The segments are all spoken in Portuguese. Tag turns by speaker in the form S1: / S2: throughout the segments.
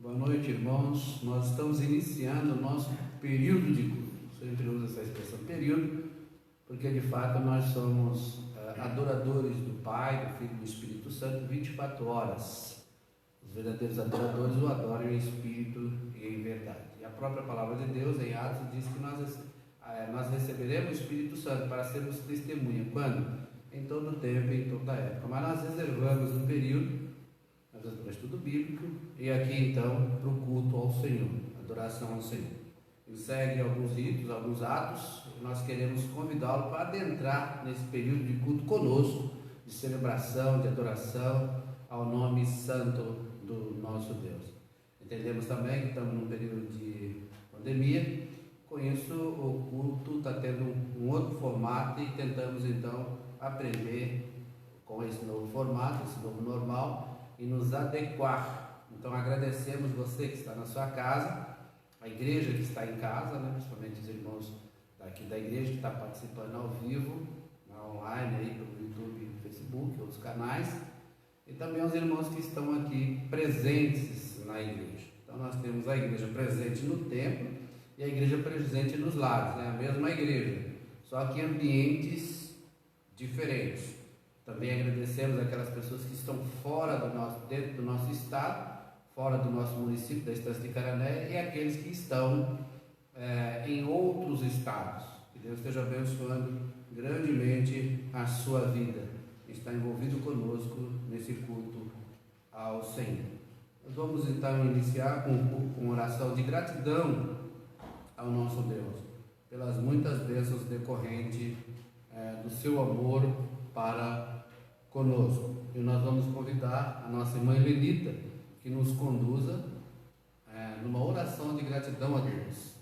S1: Boa noite, irmãos. Nós estamos iniciando o nosso período de culto. Sempre uso essa expressão período, porque de fato nós somos adoradores do Pai, do Filho e do Espírito Santo 24 horas. Os verdadeiros adoradores o adoram em espírito e em verdade. E a própria palavra de Deus, em Atos, diz que nós receberemos o Espírito Santo para sermos testemunha. Quando? Em todo o tempo e em toda a época. Mas nós reservamos um período para estudo bíblico e aqui então para o culto ao Senhor, adoração ao Senhor. Ele segue alguns ritos, alguns atos, e nós queremos convidá-lo para adentrar nesse período de culto conosco, de celebração, de adoração ao nome santo do nosso Deus. Entendemos também que estamos num período de pandemia, com isso o culto está tendo um outro formato e tentamos então aprender com esse novo formato, esse novo normal, e nos adequar. Então agradecemos você que está na sua casa, a igreja que está em casa, né? Principalmente os irmãos daqui da igreja que está participando ao vivo, online, aí pelo YouTube, Facebook, outros canais, e também os irmãos que estão aqui presentes na igreja. Então nós temos a igreja presente no templo e a igreja presente nos lares, né? A mesma igreja, só que em ambientes diferentes. Também agradecemos aquelas pessoas que estão dentro do nosso estado, fora do nosso município, da Estância de Carané, e aqueles que estão em outros estados. Que Deus esteja abençoando grandemente a sua vida. Está envolvido conosco nesse culto ao Senhor. Nós vamos então iniciar com oração de gratidão ao nosso Deus, pelas muitas bênçãos decorrentes do seu amor para conosco. E nós vamos convidar a nossa irmã Elenita que nos conduza numa oração de gratidão a Deus.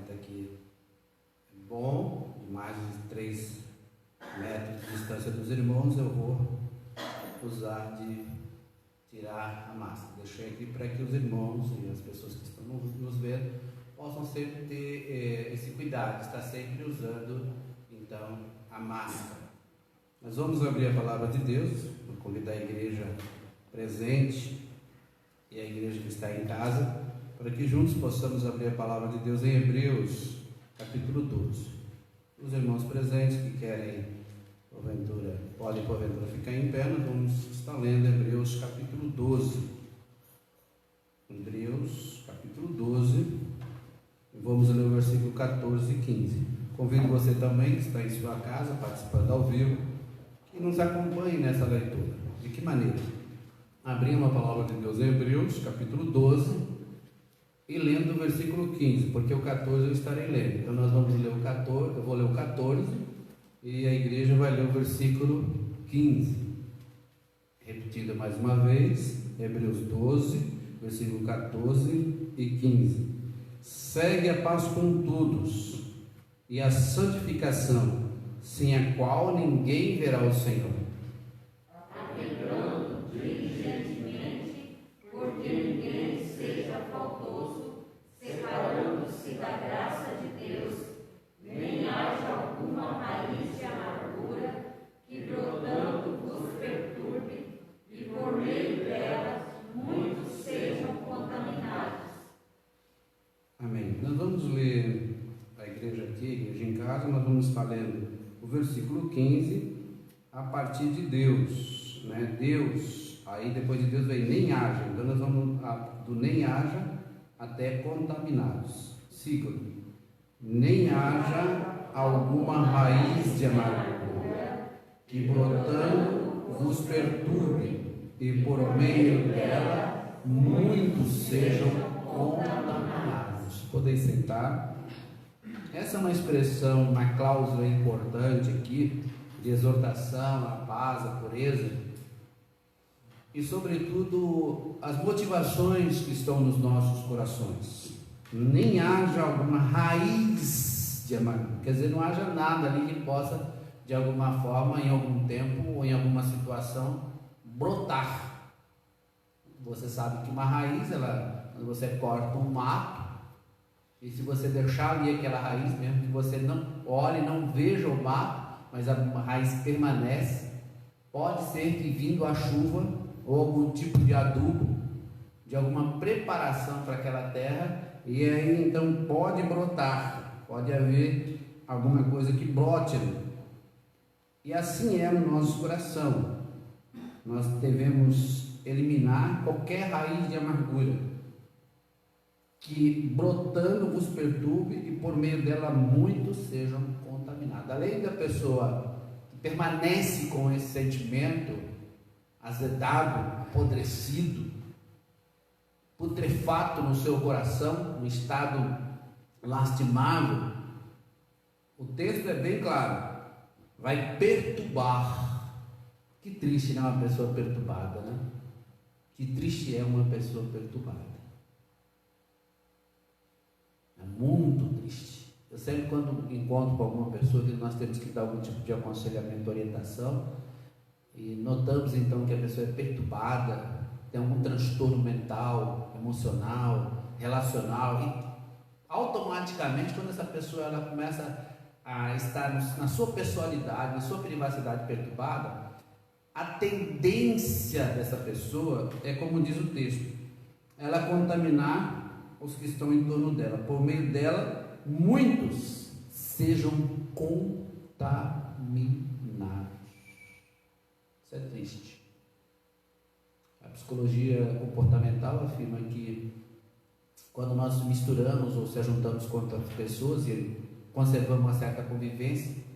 S1: Aqui bom, de mais de 3 metros de distância dos irmãos, eu vou usar de tirar a máscara. Deixei aqui para que os irmãos e as pessoas que estão nos vendo possam sempre ter esse cuidado, estar sempre usando então a máscara. Nós vamos abrir a palavra de Deus, vou convidar a igreja presente e a igreja que está em casa, para que juntos possamos abrir a palavra de Deus em Hebreus, capítulo 12. Os irmãos presentes que querem, podem porventura ficar em pé, nós vamos estar lendo Hebreus, capítulo 12. Hebreus, capítulo 12, e vamos ler o versículo 14 e 15. Convido você também, que está em sua casa, participando ao vivo, que nos acompanhe nessa leitura. De que maneira? Abrindo a palavra de Deus em Hebreus, capítulo 12, e lendo o versículo 15, porque o 14 eu estarei lendo. Então nós vamos ler o 14, eu vou ler o 14 e a igreja vai ler o versículo 15. Repetindo mais uma vez, Hebreus 12, versículo 14 e 15. segue a paz com todos e a santificação, sem a qual ninguém verá o Senhor.
S2: Aplicando diligentemente, porque ninguém seja faltoso, separando-se da graça de Deus, nem haja alguma raiz de amargura que brotando vos perturbe, e por meio dela muitos sejam contaminados.
S1: Amém. Nós vamos ler a igreja aqui, a igreja em casa, nós vamos estar lendo o versículo 15 a partir de Deus, né? Deus, aí depois de Deus vem nem haja, então nós vamos do nem haja até contaminados. Sigam. Nem haja alguma raiz de amargura que brotando vos perturbe, e por meio dela muitos sejam contaminados. Podem sentar. Essa é uma expressão, uma cláusula importante aqui, de exortação à paz, à pureza, e sobretudo as motivações que estão nos nossos corações. Nem haja alguma raiz de amargura, quer dizer, não haja nada ali que possa, de alguma forma, em algum tempo ou em alguma situação, brotar. Você sabe que uma raiz, quando você corta um mato, e se você deixar ali aquela raiz, mesmo que você não olhe, não veja o mato, mas a raiz permanece, pode ser que vindo a chuva ou algum tipo de adubo, de alguma preparação para aquela terra, e aí então pode brotar, pode haver alguma coisa que brote ali. E assim é no nosso coração. Nós devemos eliminar qualquer raiz de amargura que brotando vos perturbe, e por meio dela muitos sejam contaminados. Além da pessoa que permanece com esse sentimento azedado, apodrecido, putrefato no seu coração, um estado lastimável, o texto é bem claro, vai perturbar. Que triste, né, uma pessoa perturbada, né? Que triste é uma pessoa perturbada. É muito triste. Eu sempre, quando encontro com alguma pessoa que nós temos que dar algum tipo de aconselhamento, orientação, e notamos então que a pessoa é perturbada, tem algum transtorno mental, emocional, relacional, e automaticamente, quando essa pessoa ela começa a estar na sua personalidade, na sua privacidade perturbada, a tendência dessa pessoa é, como diz o texto, ela contaminar os que estão em torno dela. Por meio dela, muitos sejam contaminados. Isso é triste. A psicologia comportamental afirma que quando nós misturamos ou se juntamos com outras pessoas e conservamos uma certa convivência,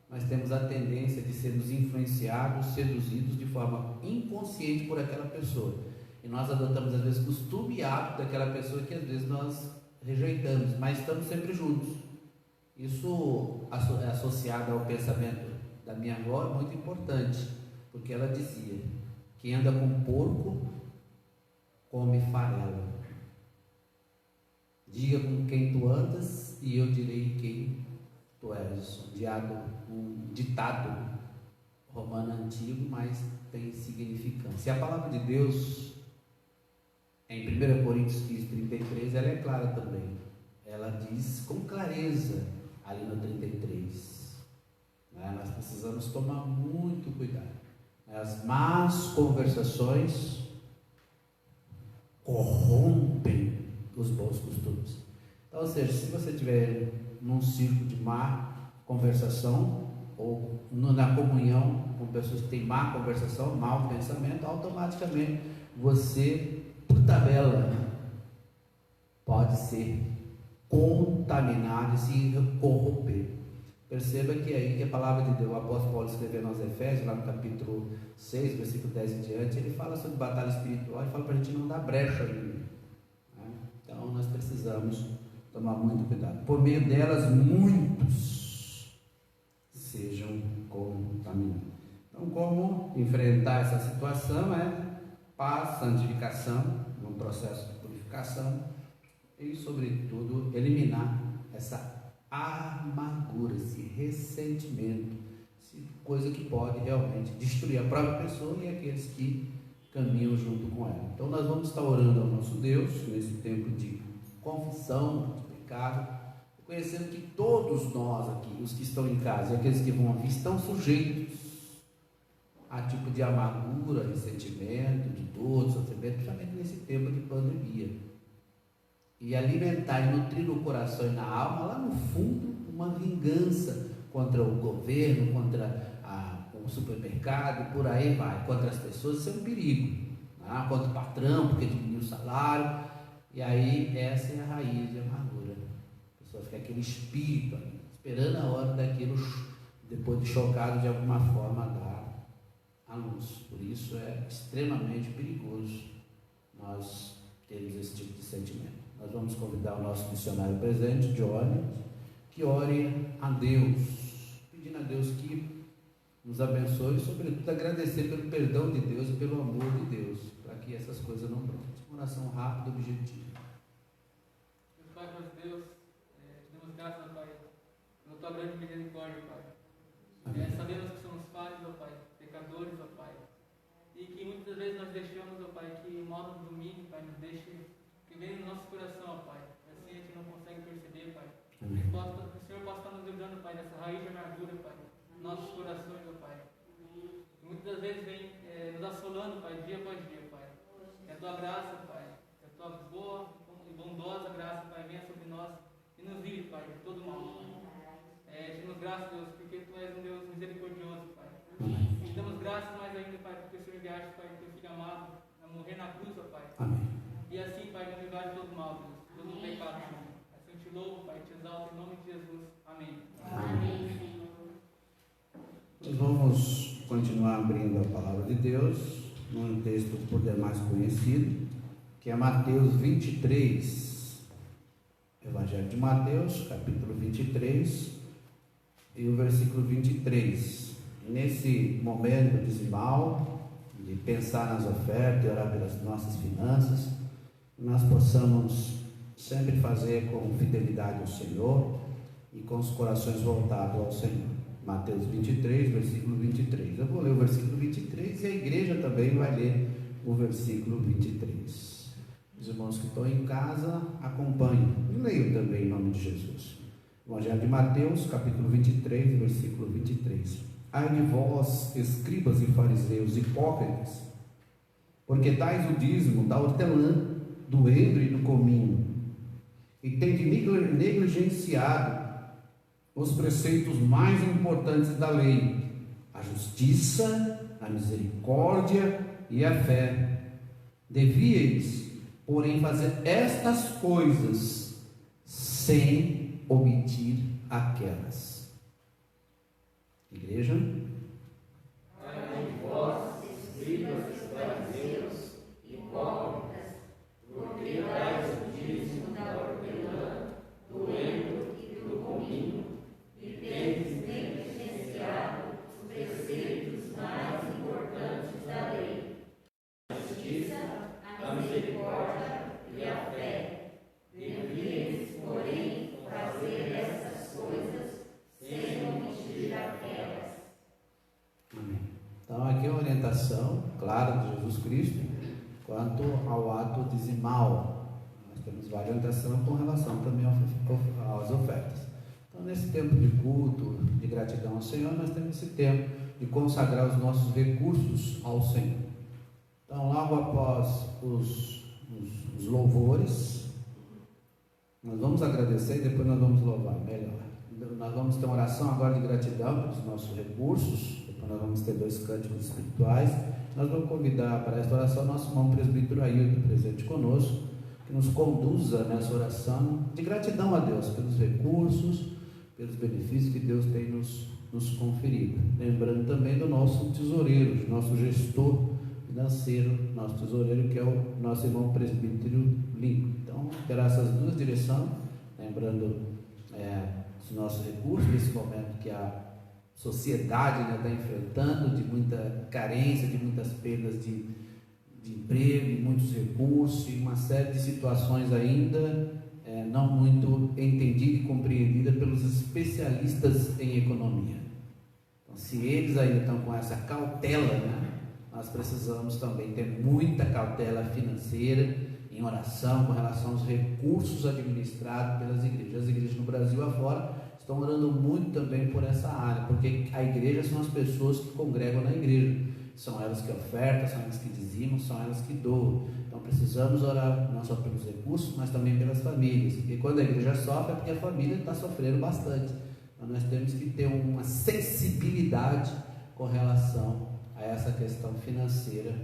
S1: nós temos a tendência de sermos influenciados, seduzidos de forma inconsciente por aquela pessoa. E nós adotamos às vezes costume e hábito daquela pessoa que às vezes nós rejeitamos, mas estamos sempre juntos. Isso é associado ao pensamento da minha avó, é muito importante, porque ela dizia: quem anda com porco come farelo. Diga com quem tu andas e eu direi quem tu és. Um ditado romano antigo, mas tem significância. E a palavra de Deus, em 1 Coríntios 15:33, ela é clara também. Ela diz com clareza ali no 33. Nós precisamos tomar muito cuidado. As más conversações corrompem os bons costumes. Então, ou seja, se você estiver num círculo de má conversação, ou na comunhão com pessoas que têm má conversação, mau pensamento, automaticamente você, por tabela, pode ser contaminado e se corromper. Perceba que aí que a palavra de Deus, o apóstolo Paulo escrevendo aos Efésios, lá no capítulo 6, versículo 10 em diante, ele fala sobre batalha espiritual e fala para a gente não dar brecha ali. Então nós precisamos tomar muito cuidado. Por meio delas, muitos sejam contaminados. Então, como enfrentar essa situação é paz, santificação, um processo de purificação, e, sobretudo, eliminar essa amargura, esse ressentimento, coisa que pode realmente destruir a própria pessoa e aqueles que caminham junto com ela. Então nós vamos estar orando ao nosso Deus nesse tempo de confissão de pecado, reconhecendo que todos nós aqui, os que estão em casa e aqueles que vão aqui, estão sujeitos a tipo de amargura, ressentimento, de dor, sofrimento, principalmente nesse tempo de pandemia. E alimentar e nutrir no coração e na alma, lá no fundo, uma vingança contra o governo, contra o supermercado, por aí vai, contra as pessoas, isso é um perigo, né? Contra o patrão, porque diminuiu o salário, e aí essa é a raiz de amargura. A pessoa fica aquele espírito ali, esperando a hora daquilo, depois de chocado, de alguma forma dar a luz. Por isso é extremamente perigoso nós termos esse tipo de sentimento. Nós vamos convidar o nosso missionário presente, Johnny, que ore a Deus, pedindo a Deus que nos abençoe e, sobretudo, agradecer pelo perdão de Deus e pelo amor de Deus, para que essas coisas não brotem. Uma oração rápida e objetiva.
S3: Meu Pai, nosso Deus, te damos graças, Pai, pela tua grande misericórdia, Pai. Sabemos que somos falhos, ó Pai, pecadores, ó Pai, e que muitas vezes nós deixamos, ó Pai, que o mal nos domine, Pai, nos deixe, que vem no nosso coração, ó Pai, assim a gente não consegue perceber, Pai. Que o Senhor possa estar nos livrando, Pai, dessa raiz de amargura, Pai, nossos corações, ó Pai. E muitas vezes vem nos assolando, Pai, dia após dia, Pai. Que a tua graça, Pai, que a tua boa e bondosa graça, Pai, venha sobre nós e nos livre, Pai, de todo mal. Te damos graças, Deus, porque tu és um Deus misericordioso, Pai. Te damos graças mais ainda, Pai, porque o Senhor enviaste, Pai, teu filho amado a morrer na cruz, ó Pai.
S1: Amém.
S3: E assim, Pai, nos livrar de todo mal, Deus, de todo pecado, Senhor. Assim eu te louvo, Pai, te exalto em nome de Jesus. Amém.
S2: Amém, Senhor.
S1: Nós vamos continuar abrindo a palavra de Deus, num texto por demais conhecido, que é Mateus 23, Evangelho de Mateus, capítulo 23, e o versículo 23. Nesse momento dizimal, de pensar nas ofertas e orar pelas nossas finanças, nós possamos sempre fazer com fidelidade ao Senhor e com os corações voltados ao Senhor. Mateus 23, versículo 23. Eu vou ler o versículo 23 e a igreja também vai ler o versículo 23. Os irmãos que estão em casa, acompanhem e leiam também em nome de Jesus. Evangelho de Mateus, capítulo 23, versículo 23. Ai de vós, escribas e fariseus hipócritas, porque dais o dízimo da hortelã, do endro e do cominho, e tende negligenciado os preceitos mais importantes da lei, a justiça, a misericórdia e a fé. Devíeis, porém, fazer estas coisas sem omitir aquelas. Igreja?
S2: Ai de vós, escribas e fariseus, hipócritas, porque dais o dízimo da hortelã, do endro e do cominho, e tendes negligenciado os preceitos mais importantes da lei, a justiça, a misericórdia e a fé. Devíeis, porém, fazer essas coisas sem omitir aquelas.
S1: Amém. Então aqui é uma orientação clara de Jesus Cristo quanto ao ato dizimal. Nós temos várias orientações com relação também às ofertas. Então, nesse tempo de culto, de gratidão ao Senhor, nós temos esse tempo de consagrar os nossos recursos ao Senhor. Então, logo após os louvores, nós vamos agradecer e depois nós vamos louvar, melhor. Nós vamos ter uma oração agora de gratidão pelos nossos recursos, depois nós vamos ter 2 cânticos espirituais. Nós vamos convidar para esta oração nosso irmão presbítero Ailton, presente conosco, que nos conduza nessa oração de gratidão a Deus pelos recursos, pelos benefícios que Deus tem nos conferido. Lembrando também do nosso tesoureiro, do nosso gestor financeiro, nosso tesoureiro, que é o nosso irmão presbítero Lincoln. Então, terá essas duas direções, lembrando os nossos recursos, nesse momento que a sociedade está enfrentando, de muita carência, de muitas perdas de emprego, de muitos recursos, e uma série de situações ainda não muito entendida e compreendida pelos especialistas em economia. Então, se eles ainda estão com essa cautela, né, nós precisamos também ter muita cautela financeira, em oração, com relação aos recursos administrados pelas igrejas. As igrejas no Brasil afora estão orando muito também por essa área, porque a igreja são as pessoas que congregam na igreja, são elas que ofertam, são elas que dizimam, são elas que doam. Então precisamos orar não só pelos recursos, mas também pelas famílias, e quando a igreja sofre é porque a família está sofrendo bastante. Então nós temos que ter uma sensibilidade com relação a essa questão financeira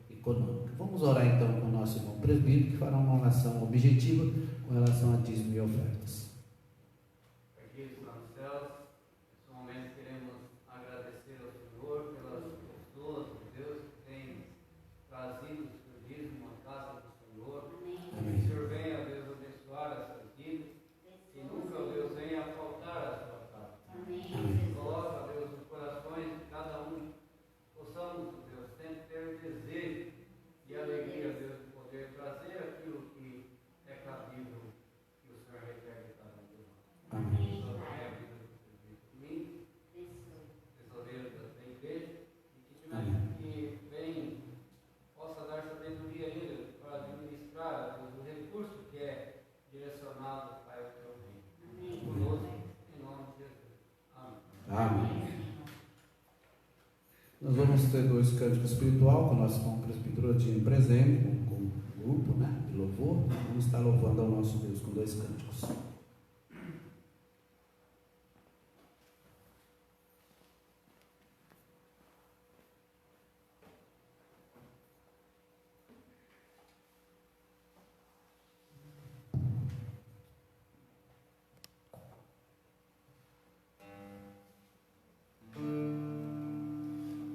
S1: e econômica. Vamos orar então com o nosso irmão presbítero, que fará uma oração objetiva com relação a dízimo e ofertas.
S4: Aqui estão os céus, nesse momento queremos agradecer ao Senhor pelas pessoas, Deus, que tem trazido o seu dízimo à casa do Senhor.
S1: Amém.
S4: Que o Senhor venha, Deus, abençoar essas vidas, e nunca, Deus, venha a faltar a sua casa.
S1: Amém.
S4: Coloca, Deus, nos corações de cada um, possamos, Deus, sempre ter o desejo e a alegria, Deus, de poder trazer aquilo que é cabível que o Senhor requer de cada um de nós.
S1: Amém.
S4: Abençoe a vida do presbítero mim, tesoureiro da igreja, e que vem, possa dar sabedoria ainda para administrar, Deus, o recurso que é direcionado para o teu reino. Conosco, em nome de Jesus. Amém.
S1: Amém. Nós vamos ter 2 cânticos espiritual com o nosso irmão presbítero Odinho presente, com o grupo, né, de louvor. Vamos estar louvando ao nosso Deus com 2 cânticos.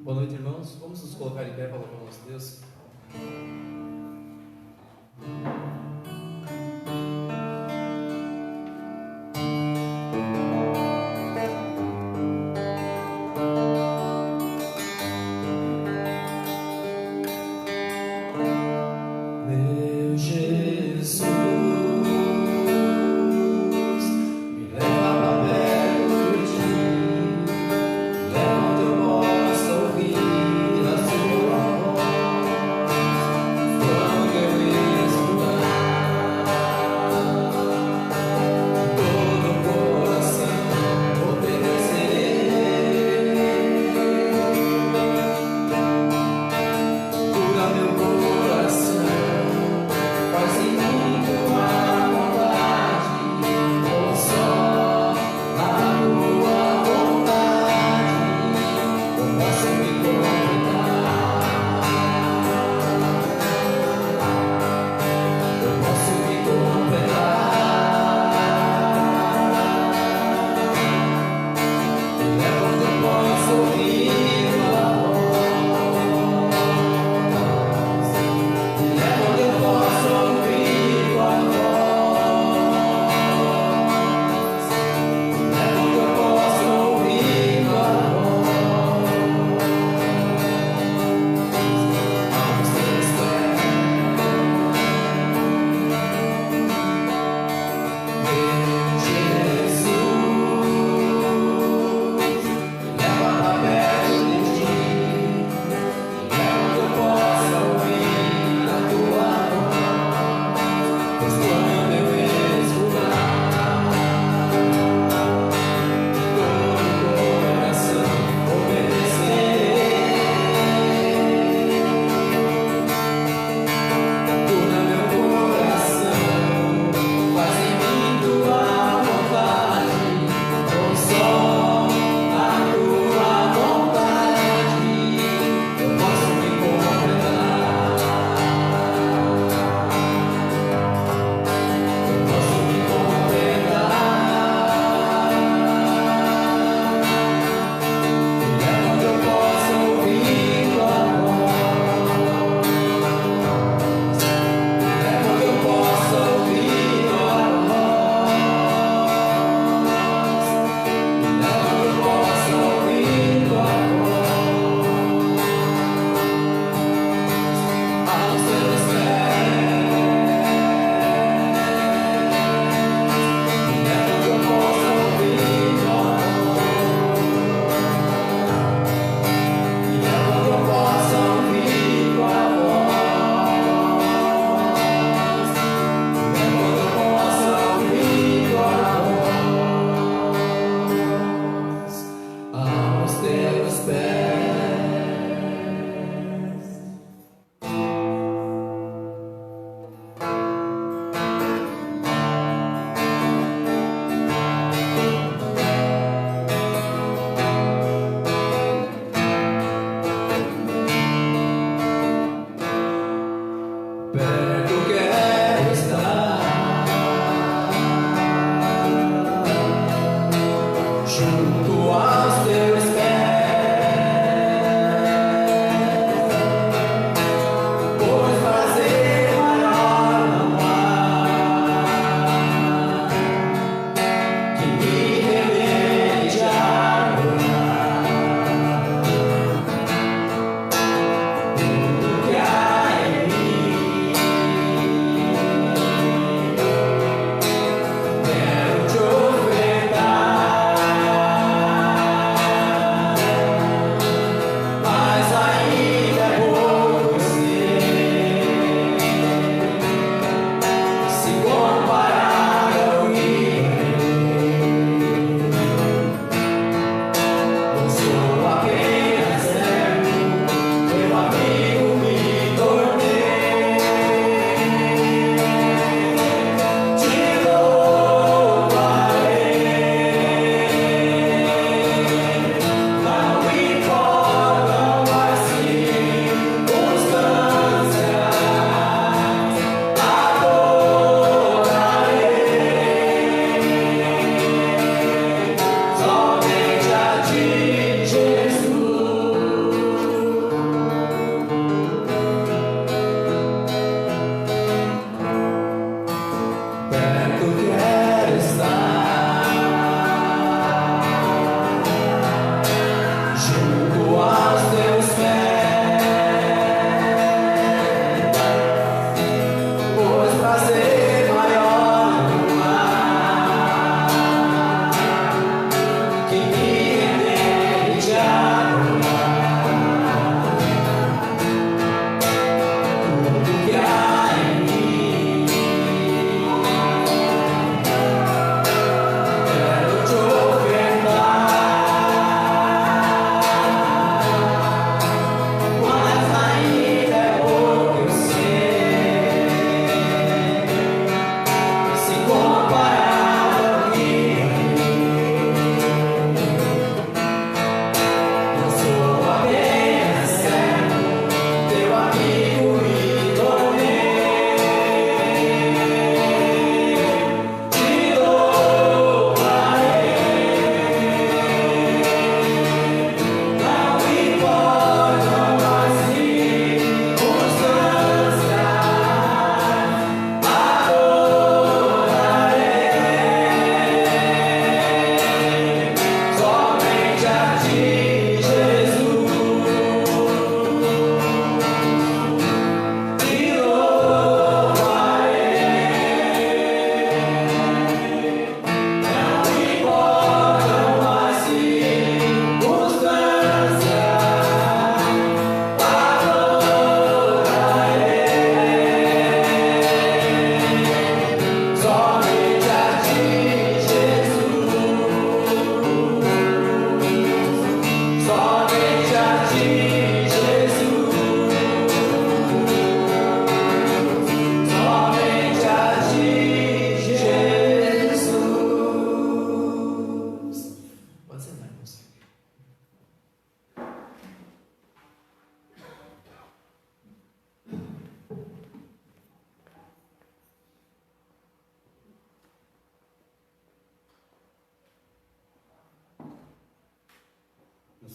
S5: Boa noite, irmãos. Vamos nos colocar em pé para louvar o nosso Deus. Meu Jesus, me leva para perto de ti, leva onde eu possa ouvir a sua voz.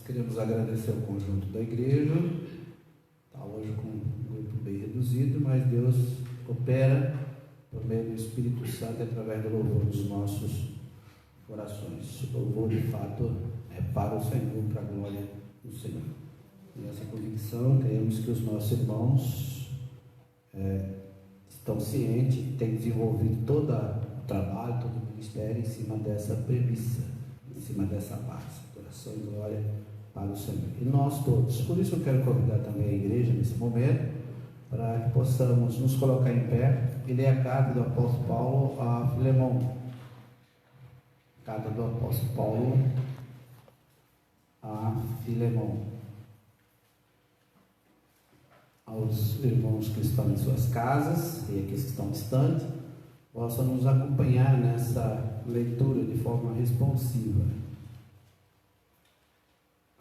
S1: queremos agradecer ao conjunto da igreja. Está hoje com um grupo bem reduzido, mas Deus opera por meio do Espírito Santo através do louvor dos nossos corações. O louvor, de fato, é para o Senhor, para a glória do Senhor. E essa convicção, cremos que os nossos irmãos estão cientes, têm desenvolvido todo o trabalho, todo o ministério em cima dessa premissa, em cima dessa base. Coração e glória para o Senhor. E nós todos. Por isso eu quero convidar também a igreja nesse momento, para que possamos nos colocar em pé e ler a carta do apóstolo Paulo a Filemão. Carta do apóstolo Paulo a Filemão. Aos irmãos que estão em suas casas e aqueles que estão distantes, possam nos acompanhar nessa leitura de forma responsiva.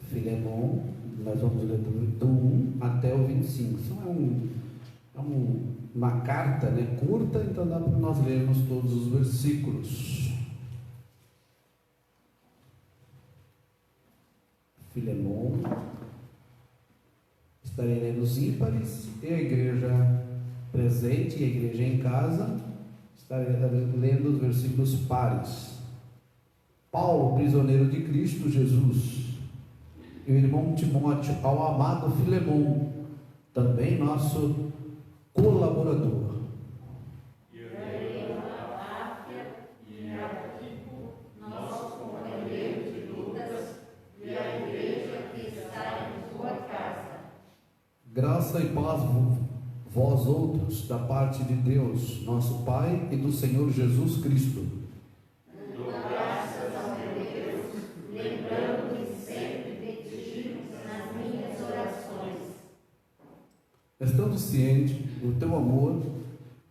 S1: Filemão, nós vamos ler do 1 até o 25. É uma carta, né, curta, então dá para nós lermos todos os versículos. Filemão. Estarei lendo os ímpares e a igreja presente e a igreja em casa. Estarei lendo os versículos pares. Paulo, prisioneiro de Cristo Jesus, e o irmão Timóteo, ao amado Filemão, também nosso colaborador. Graça e paz vós outros, da parte de Deus, nosso Pai, e do Senhor Jesus Cristo.
S2: Dou graças ao meu Deus, lembrando-me sempre de ti nas minhas orações.
S1: Estando ciente do teu amor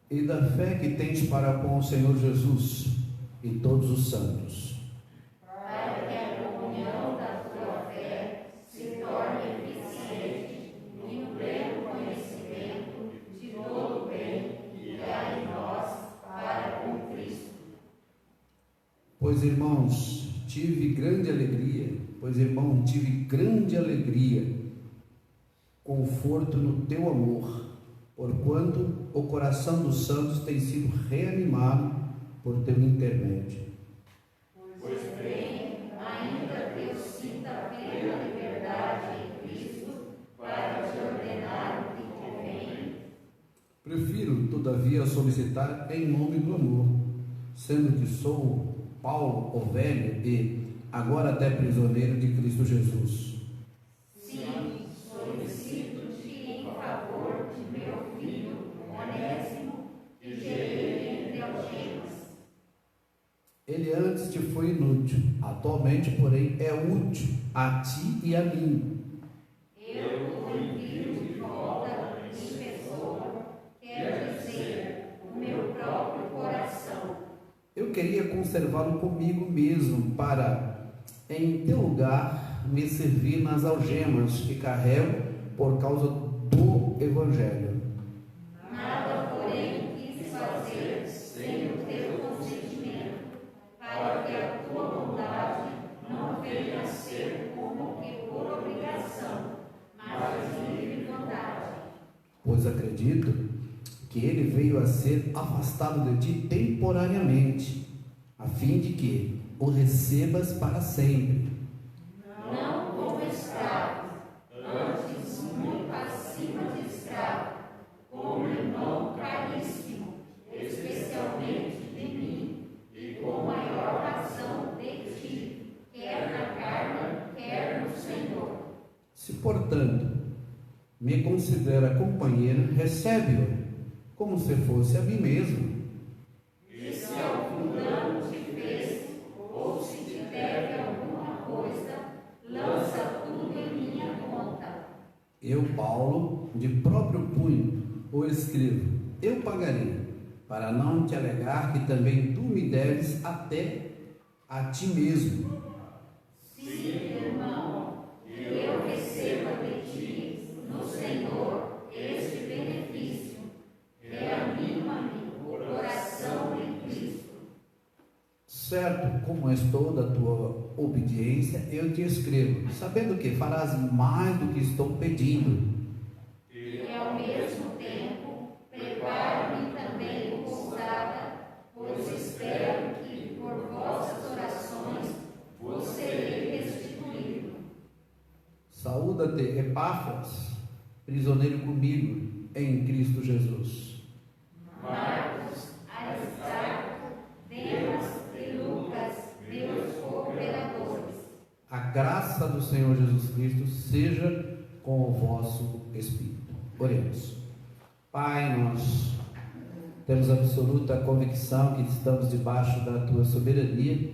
S1: e da fé que tens para com o Senhor Jesus e todos os santos,
S2: para que a comunhão da tua fé se torne eficiente no pleno conhecimento de todo o bem que há em nós para com Cristo.
S1: Pois irmãos, tive grande alegria, conforto no teu amor, porquanto o coração dos santos tem sido reanimado por teu intermédio.
S2: Pois bem, ainda que eu sinta plena liberdade em Cristo para te ordenar o que convém.
S1: Prefiro, todavia, solicitar em nome do amor, sendo que sou Paulo, o velho, e agora até prisioneiro de Cristo Jesus.
S2: Sim, solicito-te em favor de meu filho Onésimo, que gerei entre algemas.
S1: Ele antes te foi inútil, atualmente, porém, é útil a ti e a mim.
S2: Eu o envio de volta em pessoa, quer dizer, o meu próprio coração.
S1: Eu queria conservá-lo comigo mesmo, para, em teu lugar, me servir nas algemas que carrego por causa do Evangelho.
S2: Nada, porém, quis fazer sem o teu consentimento, para que a tua bondade não venha a ser como que por obrigação, mas de livre vontade.
S1: Pois acredito que ele veio a ser afastado de ti temporariamente, a fim de que o recebas para sempre.
S2: Não como escravo, antes muito acima de escravo, como irmão caríssimo, especialmente de mim, e com maior razão de ti, quer na carne, quer no Senhor.
S1: Se, portanto, me considera companheiro, recebe-o, como se fosse a mim mesmo.
S2: E se algum dano te fez, ou se te deve alguma coisa, lança tudo em minha conta.
S1: Eu, Paulo, de próprio punho, o escrevo: eu pagarei, para não te alegar que também tu me deves até a ti mesmo.
S2: Sim, irmão, que eu receba de ti, no Senhor, este benefício. Reanima-me o coração em Cristo.
S1: Certo como estou da tua obediência, eu te escrevo, sabendo que farás mais do que estou pedindo.
S2: E ao mesmo tempo, preparo-me também pousada, pois espero que por vossas orações vos serei restituído.
S1: Saúda-te, Epáfras, prisioneiro comigo em Cristo Jesus.
S2: Marcos, Aristarco, Demas e Lucas, meus cooperadores.
S1: A graça do Senhor Jesus Cristo seja com o vosso espírito. Oremos. Pai, nós temos absoluta convicção que estamos debaixo da tua soberania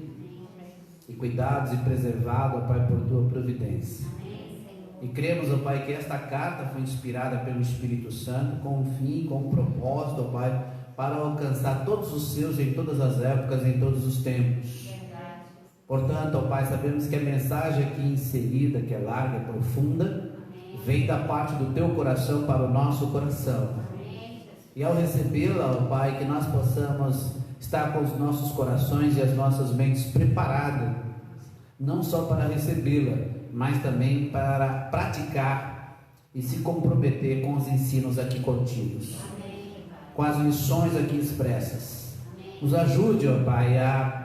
S1: e cuidados e preservados, ó Pai, por tua providência. E cremos, ó Pai, que esta carta foi inspirada pelo Espírito Santo com um fim, com um propósito, ó Pai, para alcançar todos os seus em todas as épocas, em todos os tempos. Portanto, ó Pai, sabemos que a mensagem aqui inserida, que é larga, é profunda, vem da parte do teu coração para o nosso coração. E ao recebê-la, ó Pai, que nós possamos estar com os nossos corações e as nossas mentes preparadas, não só para recebê-la, mas também para praticar e se comprometer com os ensinos aqui contidos, com as lições aqui expressas. Nos ajude, ó Pai, a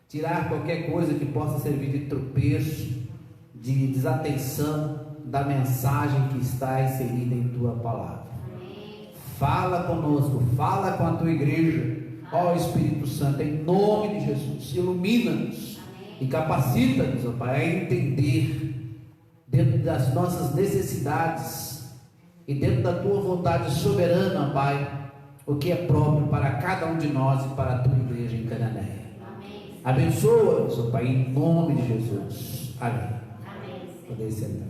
S1: tirar qualquer coisa que possa servir de tropeço, de desatenção da mensagem que está inserida em tua palavra. Fala conosco, fala com a tua igreja, ó Espírito Santo, em nome de Jesus. Ilumina-nos e capacita-nos, ó Pai, a entender dentro das nossas necessidades e dentro da tua vontade soberana, ó Pai, o que é próprio para cada um de nós e para a tua igreja em Cananéia. Abençoa-nos, ó Pai, em nome de Jesus. Amém. Poder sentar.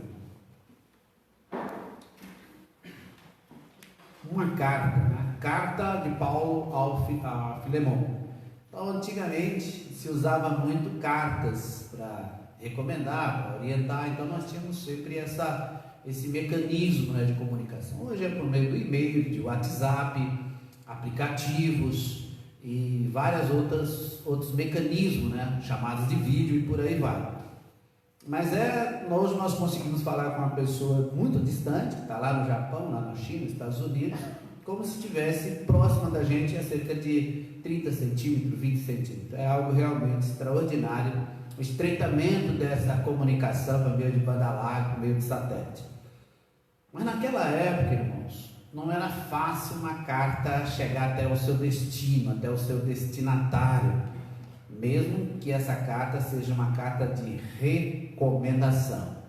S1: Uma carta, né? Carta de Paulo a Filemão. Então, antigamente se usava muito cartas para recomendar, para orientar. Então nós tínhamos sempre esse mecanismo, né, de comunicação. Hoje é por meio do e-mail, de WhatsApp, aplicativos e vários outros mecanismos, né, chamadas de vídeo e por aí vai. Mas hoje nós conseguimos falar com uma pessoa muito distante, que está lá no Japão, lá no Chile, nos Estados Unidos, como se estivesse próxima da gente a cerca de 30 centímetros, 20 centímetros. É algo realmente extraordinário, o estreitamento dessa comunicação por meio de banda larga, por meio de satélite. Mas naquela época, irmãos, não era fácil uma carta chegar até o seu destino, até o seu destinatário, mesmo que essa carta seja uma carta de recomendação.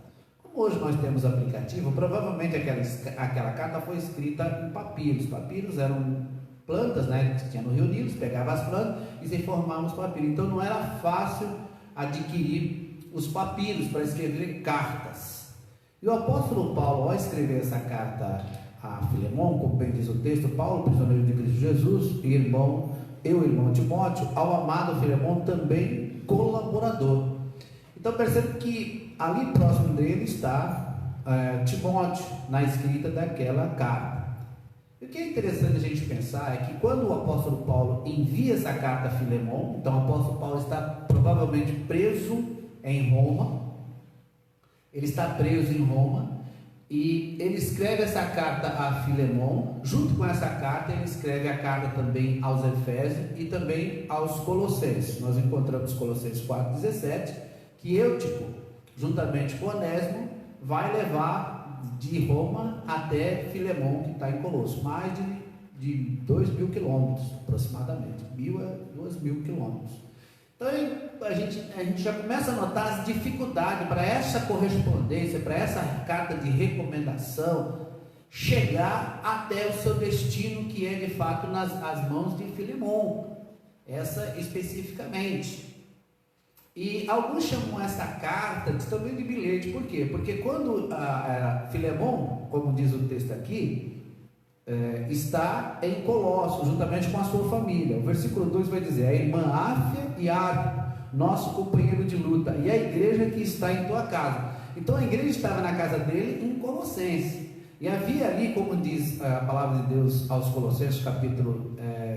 S1: Como hoje nós temos aplicativo, provavelmente aquela carta foi escrita em papiros. Papiros eram plantas, né, que tinha no Rio Nilo, pegava as plantas e se formavam os papiros. Então não era fácil adquirir os papiros para escrever cartas. E o apóstolo Paulo, ao escrever essa carta a Filemão, como bem diz o texto, Paulo, prisioneiro de Cristo Jesus, e irmão Timóteo, ao amado Filemão, também colaborador. Então percebe que ali próximo dele está Timóteo, na escrita daquela carta. E o que é interessante a gente pensar é que quando o apóstolo Paulo envia essa carta a Filemão, então o apóstolo Paulo está provavelmente preso em Roma, ele está preso em Roma, e ele escreve essa carta a Filemão. Junto com essa carta ele escreve a carta também aos Efésios e também aos Colossenses. Nós encontramos Colossenses 4,17, que Eutico, juntamente com Onésimo, vai levar de Roma até Filemão, que está em Colosso, mais de 2.000 quilômetros aproximadamente, 1.000 a 2.000 quilômetros. Então a gente já começa a notar as dificuldades para essa correspondência, para essa carta de recomendação chegar até o seu destino, que é de fato nas mãos de Filemão, essa especificamente. E alguns chamam essa carta também de bilhete. Por quê? Porque quando Filemão, como diz o texto aqui, está em Colossos, juntamente com a sua família. O versículo 2 vai dizer: a irmã Áfia e Arco, nosso companheiro de luta, e a igreja que está em tua casa. Então a igreja estava na casa dele em Colossenses. E havia ali, como diz a palavra de Deus aos Colossenses, capítulo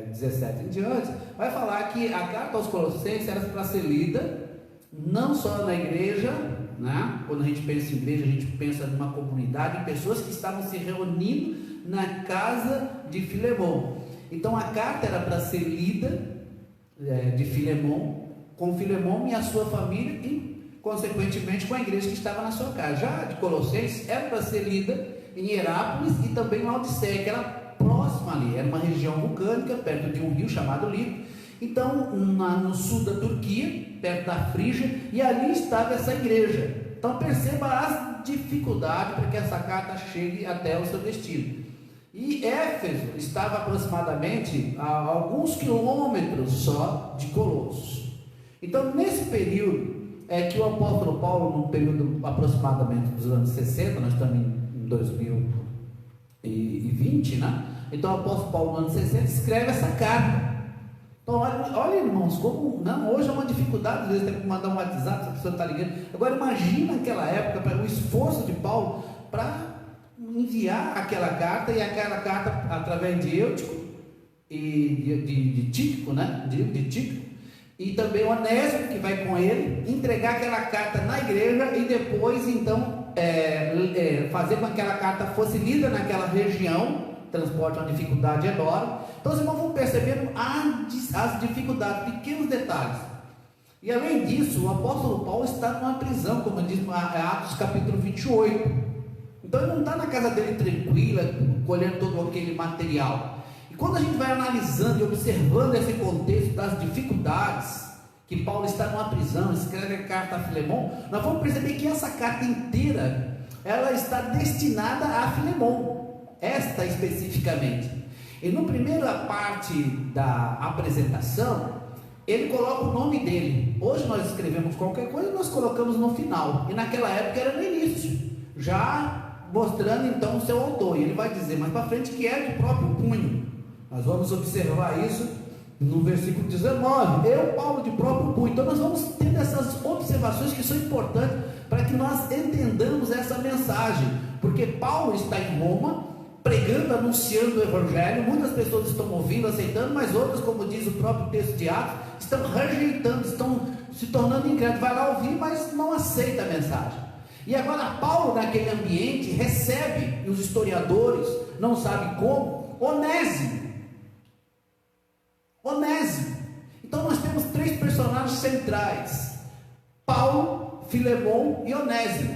S1: 17 em diante, vai falar que a carta aos Colossenses era para ser lida não só na igreja, né? Quando a gente pensa em igreja, a gente pensa numa comunidade de pessoas que estavam se reunindo na casa de Filemon. Então a carta era para ser lida de Filemon, com Filemon e a sua família e consequentemente com a igreja que estava na sua casa. Já de Colossenses era para ser lida em Hierápolis e também em Laodiceia, que era próxima ali, era uma região vulcânica perto de um rio chamado Lido. Então no sul da Turquia, perto da Frígia, e ali estava essa igreja. Então perceba as dificuldades para que essa carta chegue até o seu destino. E Éfeso estava aproximadamente a alguns quilômetros só de Colossos. Então nesse período é que o apóstolo Paulo, num período aproximadamente dos anos 60, nós estamos em 2020, né? Então o apóstolo Paulo, no ano 60, escreve essa carta. Então olha irmãos, como hoje é uma dificuldade, às vezes tem que mandar um WhatsApp, se a pessoa está ligando. Agora imagina aquela época, para o esforço de Paulo para enviar aquela carta, e aquela carta através de Eutico e de Tíquico, né? De Tíquico, e também Onésimo, que vai com ele, entregar aquela carta na igreja e depois então fazer com que aquela carta fosse lida naquela região. Transporte é uma dificuldade enorme. Então os irmãos vão percebendo as dificuldades, pequenos detalhes. E além disso, o apóstolo Paulo está numa prisão, como diz Atos capítulo 28. Então ele não está na casa dele tranquila, colhendo todo aquele material. E quando a gente vai analisando e observando esse contexto das dificuldades, que Paulo está numa prisão, escreve a carta a Filemon, nós vamos perceber que essa carta inteira, ela está destinada a Filemon, esta especificamente. E na primeira parte da apresentação, ele coloca o nome dele. Hoje nós escrevemos qualquer coisa e nós colocamos no final, e naquela época era no início, já mostrando então o seu autor. E ele vai dizer mais para frente que é de próprio punho. Nós vamos observar isso no versículo 19. Eu, Paulo, de próprio punho. Então nós vamos tendo essas observações que são importantes para que nós entendamos essa mensagem, porque Paulo está em Roma pregando, anunciando o evangelho. Muitas pessoas estão ouvindo, aceitando, mas outras, como diz o próprio texto de Atos, estão rejeitando, estão se tornando incrédulos. Vai lá ouvir, mas não aceita a mensagem. E agora Paulo, naquele ambiente, recebe, e os historiadores não sabem como, Onésimo. Então nós temos três personagens centrais: Paulo, Filemon e Onésimo.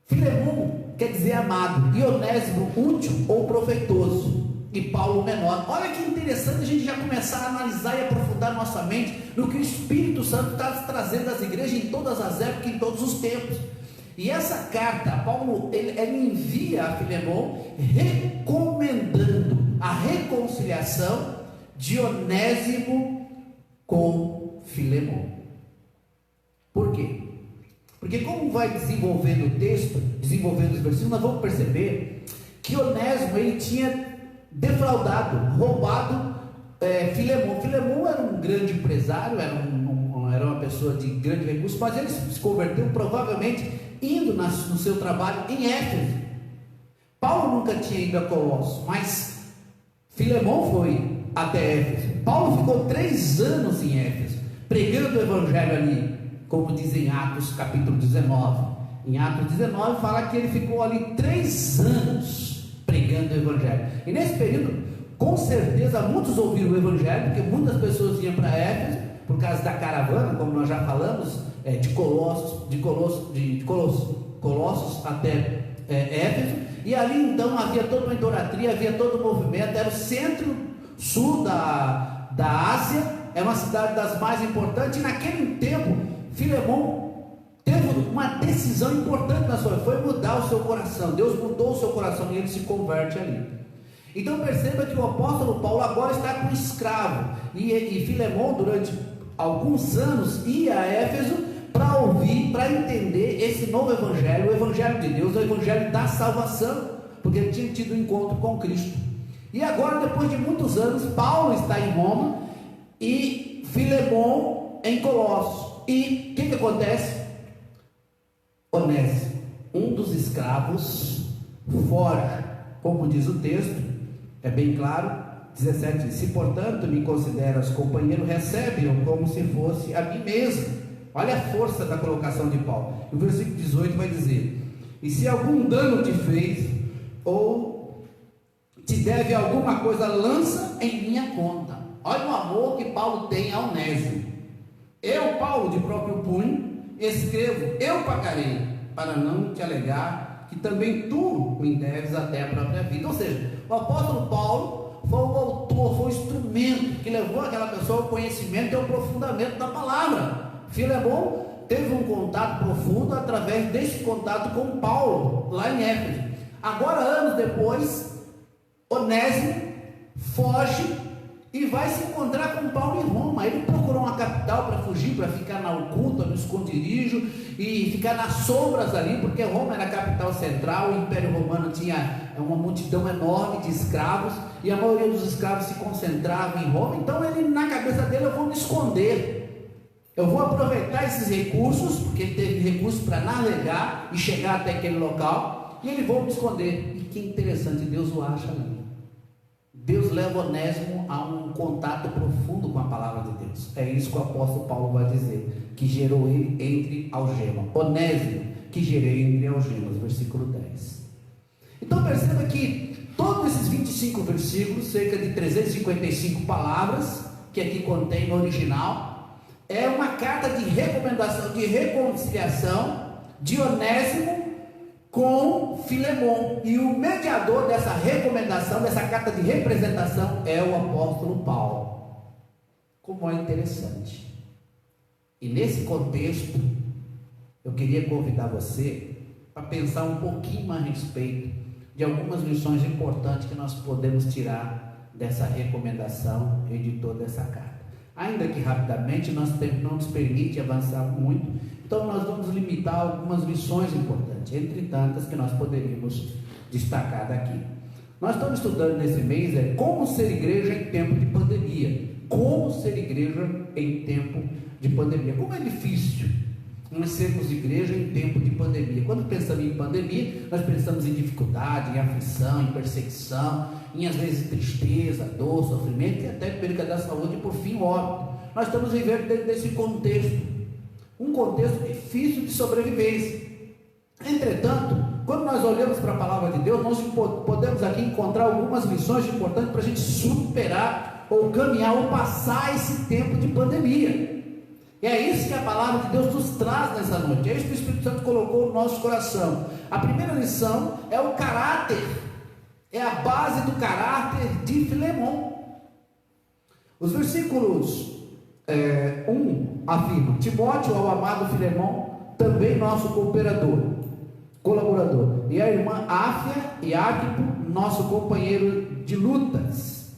S1: Filemon quer dizer amado, e Onésimo útil ou proveitoso, e Paulo menor. Olha que interessante a gente já começar a analisar e aprofundar nossa mente no que o Espírito Santo está trazendo às igrejas em todas as épocas, em todos os tempos. E essa carta, Paulo ele envia a Filemon recomendando a reconciliação de Onésimo com Filemon. Por quê? Porque como vai desenvolvendo o texto, desenvolvendo os versículos, nós vamos perceber que Onésimo ele tinha defraudado, roubado Filemon. Filemon era um grande empresário, era uma pessoa de grande recurso, mas ele se converteu provavelmente indo no seu trabalho em Éfeso. Paulo nunca tinha ido a Colossos, mas Filemon foi até Éfeso. Paulo ficou 3 anos em Éfeso, pregando o evangelho ali, como diz em Atos capítulo 19. Em Atos 19 fala que ele ficou ali 3 anos pregando o evangelho. E nesse período, com certeza, muitos ouviram o evangelho, porque muitas pessoas iam para Éfeso por causa da caravana, como nós já falamos, de Colossos até Éfeso. E ali então havia toda uma idolatria, havia todo um movimento. Era o centro-sul da Ásia, é uma cidade das mais importantes. E naquele tempo, Filemon teve uma decisão importante na sua vida, foi mudar o seu coração. Deus mudou o seu coração e ele se converte ali. Então perceba que o apóstolo Paulo agora está com um escravo, e Filemon durante alguns anos ia a Éfeso para ouvir, para entender esse novo evangelho, o evangelho de Deus, o evangelho da salvação, porque ele tinha tido um encontro com Cristo. E agora, depois de muitos anos, Paulo está em Roma e Filemon em Colossos. E o que acontece? Onésimo, um dos escravos foge. Como diz o texto, é bem claro, 17: se portanto me consideras companheiro, recebe-o como se fosse a mim mesmo. Olha a força da colocação de Paulo. O versículo 18 vai dizer: e se algum dano te fez, ou te deve alguma coisa, lança em minha conta. Olha o amor que Paulo tem a Onésimo. Eu, Paulo, de próprio punho, escrevo: eu pagarei, para não te alegar que também tu me deves até a própria vida. Ou seja, o apóstolo Paulo foi o autor, foi o instrumento que levou aquela pessoa ao conhecimento e ao aprofundamento da palavra. Filemon teve um contato profundo através desse contato com Paulo, lá em Éfeso. Agora, anos depois, Onésimo foge e vai se encontrar com Paulo em Roma. Ele procurou uma capital para fugir, para ficar na oculta, no esconderijo e ficar nas sombras ali, porque Roma era a capital central. O Império Romano tinha uma multidão enorme de escravos e a maioria dos escravos se concentrava em Roma. Então ele, na cabeça dele, eu vou me esconder, eu vou aproveitar esses recursos, porque ele teve recursos para navegar e chegar até aquele local, e ele vai me esconder. E que interessante, Deus o acha ali. Deus leva Onésimo a um contato profundo com a palavra de Deus. É isso que o apóstolo Paulo vai dizer, que gerou ele entre algemas. Onésimo, que gerei entre algemas, versículo 10. Então perceba que todos esses 25 versículos, cerca de 355 palavras, que aqui contém no original, é uma carta de recomendação, de reconciliação de Onésimo com Filemon, e o mediador dessa recomendação, dessa carta de representação, é o apóstolo Paulo. Como é interessante. E nesse contexto, eu queria convidar você para pensar um pouquinho a respeito de algumas lições importantes que nós podemos tirar dessa recomendação e de toda essa carta. Ainda que rapidamente, nosso tempo não nos permite avançar muito, então nós vamos limitar algumas lições importantes, entre tantas que nós poderíamos destacar daqui. Nós estamos estudando nesse mês como ser igreja em tempo de pandemia. Como ser igreja em tempo de pandemia. Como é difícil nós sermos igreja em tempo de pandemia. Quando pensamos em pandemia, nós pensamos em dificuldade, em aflição, em perseguição, em às vezes tristeza, dor, sofrimento e até perda da saúde e por fim óbito. Nós estamos vivendo dentro desse contexto, um contexto difícil de sobrevivência. Entretanto, quando nós olhamos para a palavra de Deus, nós podemos aqui encontrar algumas lições importantes para a gente superar ou caminhar ou passar esse tempo de pandemia. E é isso que a palavra de Deus nos traz nessa noite. É isso que o Espírito Santo colocou no nosso coração. A primeira lição é o caráter, é a base do caráter de Filemon. Os versículos 1 afirmam: Timóteo, ao amado Filemon, também nosso colaborador, e a irmã Áfia e Arquipo, nosso companheiro de lutas,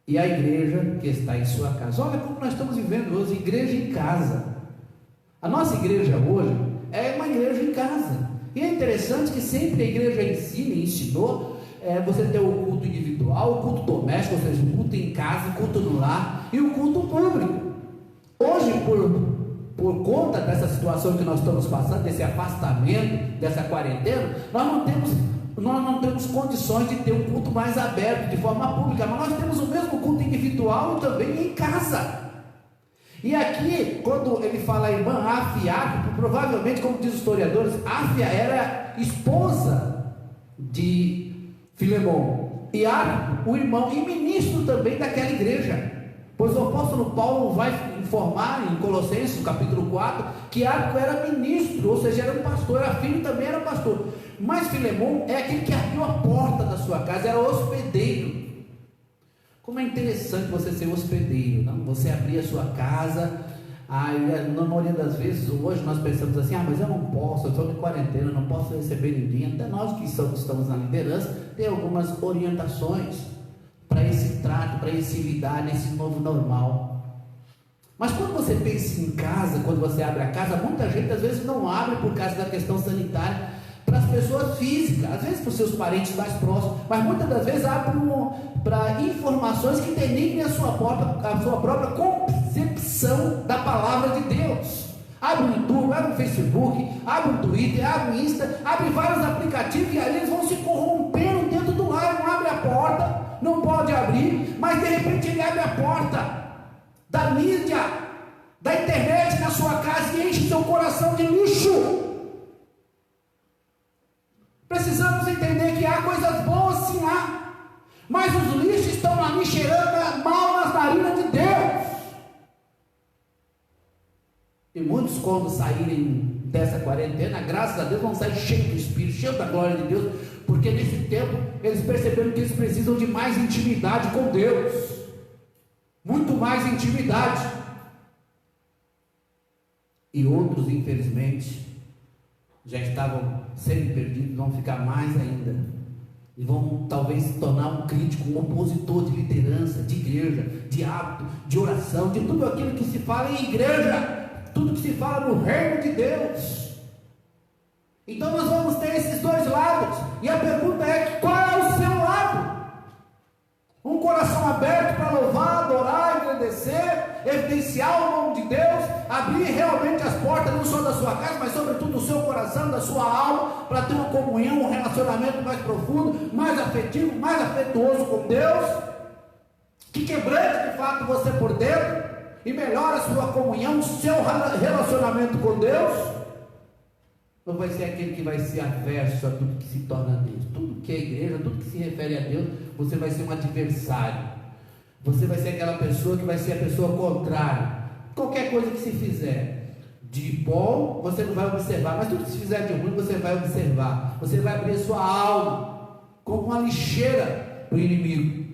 S1: e a igreja que está em sua casa. Olha como nós estamos vivendo hoje, igreja em casa. A nossa igreja hoje é uma igreja em casa. E é interessante que sempre a igreja ensina e ensinou você ter o culto individual, o culto doméstico, ou seja, o culto em casa, o culto no lar e o culto público. Hoje, por conta dessa situação que nós estamos passando, desse afastamento, dessa quarentena, nós não temos condições de ter um culto mais aberto, de forma pública, mas nós temos o mesmo culto individual e também em casa. E aqui, quando ele fala a irmã Áfia, provavelmente, como diz os historiadores, Áfia era esposa de Filemon, e Arquipo, o irmão e ministro também daquela igreja, pois o apóstolo Paulo vai informar em Colossenses, capítulo 4, que Arquipo era ministro, ou seja, era um pastor, era filho e também era pastor. Mas Filemon é aquele que abriu a porta da sua casa, era hospedeiro. Como é interessante você ser hospedeiro, não? Você abrir a sua casa. Na maioria das vezes, hoje nós pensamos assim: mas eu não posso, eu estou em quarentena, eu não posso receber ninguém. Até nós que estamos na liderança, tem algumas orientações para esse trato, para esse lidar nesse novo normal. Mas quando você pensa em casa, quando você abre a casa, muita gente às vezes não abre por causa da questão sanitária, para as pessoas físicas, às vezes para os seus parentes mais próximos, mas muitas das vezes abre para informações que denigrem a sua própria concepção da palavra de Deus. abre o YouTube, abre o Facebook, abre o Twitter, abre o Insta, abre vários aplicativos, e ali eles vão se corrompendo dentro do lar. Não abre a porta, não pode abrir, mas de repente ele abre a porta da mídia, da internet na sua casa, e enche seu coração de lixo. Precisamos entender que há coisas boas sim lá, mas os lixos estão ali cheirando mal nas narinas de Deus. E muitos, quando saírem dessa quarentena, graças a Deus, vão sair cheios do Espírito, cheios da glória de Deus, porque nesse tempo eles perceberam que eles precisam de mais intimidade com Deus, muito mais intimidade. E outros, infelizmente, já estavam sendo perdidos, vão ficar mais ainda, e vão talvez se tornar um crítico, um opositor de liderança, de igreja, de hábito, de oração, de tudo aquilo que se fala em igreja, tudo que se fala no reino de Deus. Então nós vamos ter esses dois lados, e a pergunta é: qual é o seu lado? Um coração aberto para louvar, adorar, agradecer, evidenciar o nome de Deus, abrir realmente as portas não só da sua casa, mas sobretudo do seu coração, da sua alma, para ter uma comunhão, um relacionamento mais profundo, mais afetivo, mais afetuoso com Deus, que quebrante de fato você por dentro e melhora a sua comunhão, o seu relacionamento com Deus? Ou vai ser aquele que vai ser averso a tudo que se torna Deus, tudo que é igreja, tudo que se refere a Deus? Você vai ser um adversário, você vai ser aquela pessoa que vai ser a pessoa contrária. Qualquer coisa que se fizer de bom, você não vai observar, mas tudo que se fizer de ruim, você vai observar. Você vai abrir sua alma como uma lixeira para o inimigo.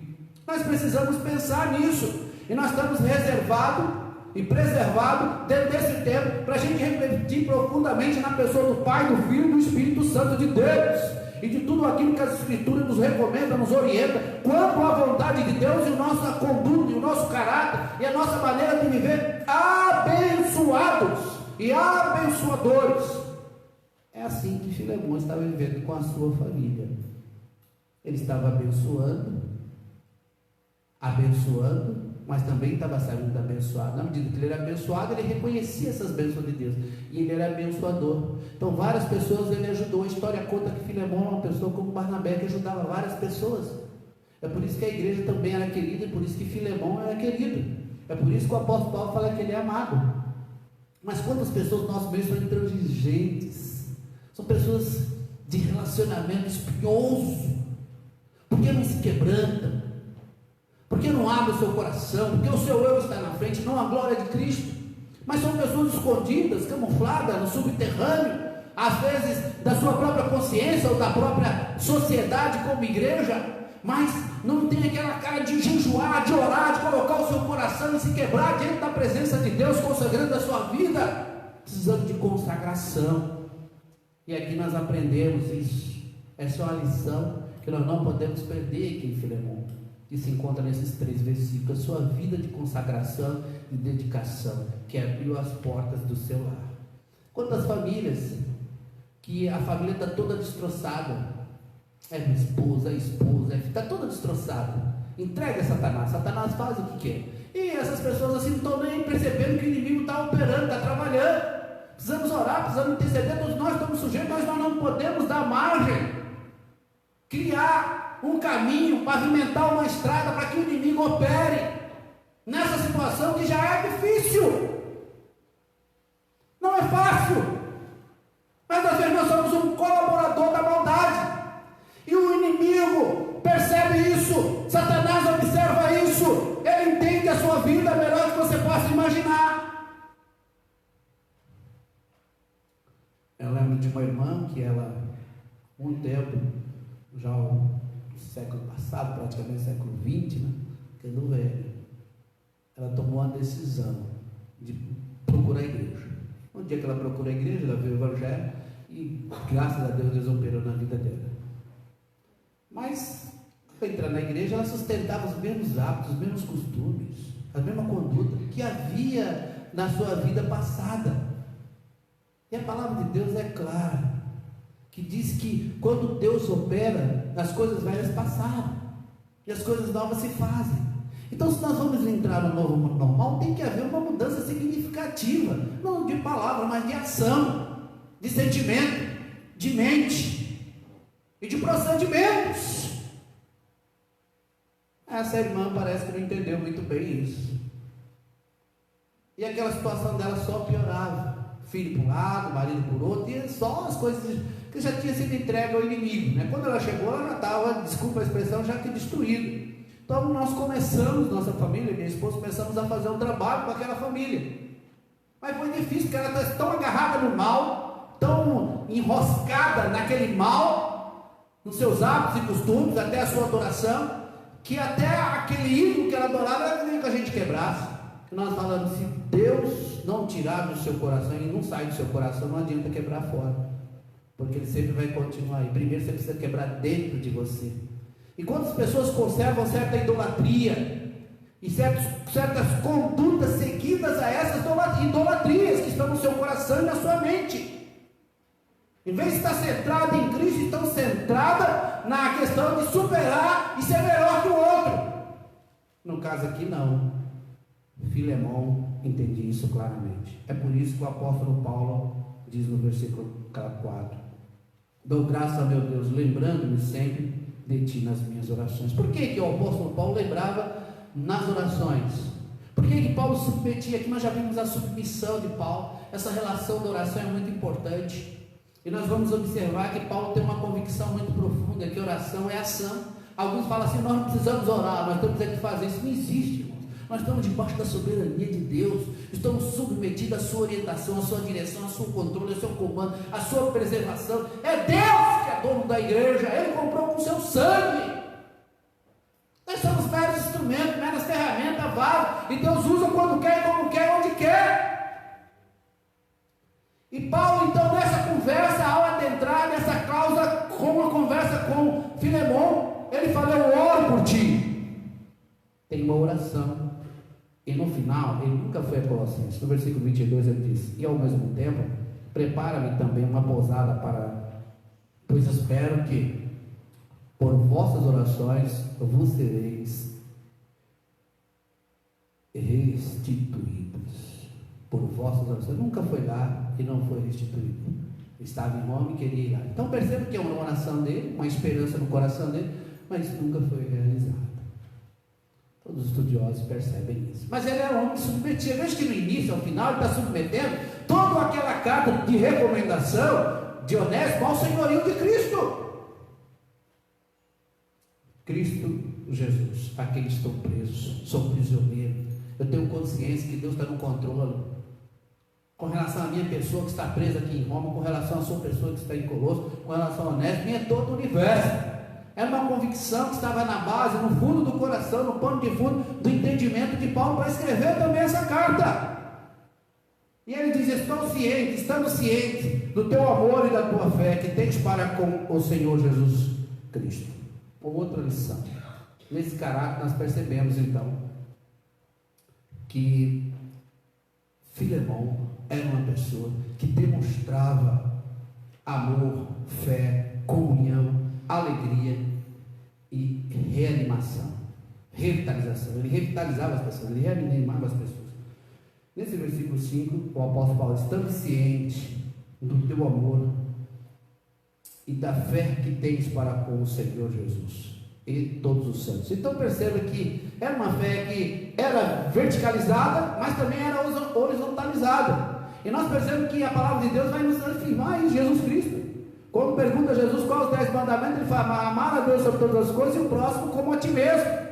S1: Nós precisamos pensar nisso, e nós estamos reservados e preservado dentro desse tempo, para a gente refletir profundamente na pessoa do Pai, do Filho e do Espírito Santo de Deus, e de tudo aquilo que as Escrituras nos recomenda, nos orienta, quanto à vontade de Deus, e a nossa conduta, e o nosso caráter, e a nossa maneira de viver abençoados e abençoadores. É assim que Filemão estava vivendo com a sua família. Ele estava abençoando, mas também estava saindo abençoado. Na medida que ele era abençoado, ele reconhecia essas bênçãos de Deus, e ele era abençoador. Então várias pessoas ele ajudou. A história conta que Filemão é uma pessoa como Barnabé, que ajudava várias pessoas. É por isso que a igreja também era querida, e por isso que Filemão era querido. É por isso que o apóstolo Paulo fala que ele é amado. Mas quantas pessoas do nosso meio são intransigentes, são pessoas de relacionamento espinhoso? Por que não se quebrantam? Por que não abre o seu coração? Porque o seu eu está na frente, não a glória de Cristo. Mas são pessoas escondidas, camufladas no subterrâneo, às vezes da sua própria consciência ou da própria sociedade como igreja, mas não tem aquela cara de jejuar, de orar, de colocar o seu coração e se quebrar diante da presença de Deus, consagrando a sua vida, precisando de consagração. E aqui nós aprendemos isso. Essa é uma lição que nós não podemos perder aqui em Filemão, que se encontra nesses 3 versículos: a sua vida de consagração e dedicação, que abriu as portas do seu lar. Quantas famílias que a família está toda destroçada, a esposa está toda destroçada, entrega a Satanás. Satanás faz o que quer, e essas pessoas assim não estão nem percebendo que o inimigo está operando, está trabalhando. Precisamos orar, precisamos interceder. Todos nós estamos sujeitos, mas nós não podemos dar margem, criar um caminho, pavimentar uma estrada para que o inimigo opere nessa situação que já é difícil, não é fácil, mas às vezes nós somos um colaborador da maldade, e o inimigo percebe isso, Satanás observa isso, ele entende a sua vida melhor do que você possa imaginar. Eu lembro de uma irmã que ela, um tempo, já no século passado, praticamente século XX, né? Que é do velho, ela tomou uma decisão de procurar a igreja. Um dia que ela procurou a igreja, ela viu o evangelho, e graças a Deus operou na vida dela. Mas, para entrar na igreja, ela sustentava os mesmos hábitos, os mesmos costumes, a mesma conduta que havia na sua vida passada. E a palavra de Deus é clara, que diz que quando Deus opera, as coisas velhas passaram e as coisas novas se fazem. Então, se nós vamos entrar no novo normal, tem que haver uma mudança significativa. ativa, não de palavra, mas de ação, de sentimento, de mente e de procedimentos. Essa irmã parece que não entendeu muito bem isso. E aquela situação dela só piorava. Filho por um lado, marido por outro, e só as coisas que já tinha sido entregue ao inimigo, né? Quando ela chegou, ela já estava, desculpa a expressão, já que destruída. Então nós começamos, nossa família, minha esposa, começamos a fazer um trabalho com aquela família. Mas foi difícil, porque ela está tão agarrada no mal, tão enroscada naquele mal, nos seus hábitos e costumes, até a sua adoração, que até aquele ídolo que ela adorava, ela queria que a gente quebrasse. E nós falamos, se Deus não tirar do seu coração e não sai do seu coração, não adianta quebrar fora, porque ele sempre vai continuar aí. Primeiro você precisa quebrar dentro de você. E quantas pessoas conservam certa idolatria e certas condutas seguidas a essas idolatrias que estão no seu coração e na sua mente, em vez de estar centrada em Cristo, estão centradas na questão de superar e ser melhor que o outro. No caso aqui não. Filemão entendia isso claramente. É por isso que o apóstolo Paulo diz no versículo 4: dou graças a meu Deus, lembrando-me sempre de ti nas minhas orações. Por que o apóstolo Paulo lembrava nas orações? Por que Paulo submetia? Aqui nós já vimos a submissão de Paulo. Essa relação da oração é muito importante, e nós vamos observar que Paulo tem uma convicção muito profunda, que oração é ação. Alguns falam assim, nós não precisamos orar, nós temos que fazer. Isso não existe, irmãos. Nós estamos debaixo da soberania de Deus, estamos submetidos à sua orientação, à sua direção, ao seu controle, ao seu comando, à sua preservação. É Deus que é dono da igreja, Ele comprou com o seu sangue. Nós somos meros instrumentos, meras ferramentas, vasos, e Deus usa quando quer, como quer, onde quer. E Paulo, então, nessa conversa, ao adentrar nessa causa, com uma conversa com Filemão, ele fala, eu oro por ti. Tem uma oração. E no final, ele nunca foi a Colossenses. No versículo 22 ele diz, e ao mesmo tempo, prepara-me também uma pousada para, pois espero que por vossas orações vos sereis restituídos. Por vossas orações. Nunca foi lá e não foi restituído. Estava em Roma e queria ir lá. Então perceba que é uma oração dele, uma esperança no coração dele, mas nunca foi realizada. Todos os estudiosos percebem isso. Mas ele era um homem que submetia. Veja que no início, ao final, ele está submetendo toda aquela carta de recomendação de Onésimo ao senhorio de Cristo. Cristo Jesus, a quem estou preso, sou prisioneiro. Eu tenho consciência que Deus está no controle. Com relação à minha pessoa que está presa aqui em Roma, com relação à sua pessoa que está em Colosso, com relação a Onésimo, e é todo o universo. Era uma convicção que estava na base, no fundo do coração, no pano de fundo do entendimento de Paulo para escrever também essa carta. E ele diz, estando ciente do teu amor e da tua fé que tens para com o Senhor Jesus Cristo. Outra lição. Nesse caráter nós percebemos então que Filemão era uma pessoa que demonstrava amor, fé, comunhão, alegria e reanimação, revitalização. Ele revitalizava as pessoas, ele reanimava as pessoas. Nesse versículo 5, o apóstolo Paulo, estando ciente do teu amor e da fé que tens para com o Senhor Jesus e todos os santos. Então perceba que era uma fé que era verticalizada, mas também era horizontalizada. E nós percebemos que a palavra de Deus vai nos afirmar em Jesus Cristo. Quando pergunta a Jesus quais os 10 mandamentos, ele fala, amar a Deus sobre todas as coisas e o próximo como a ti mesmo.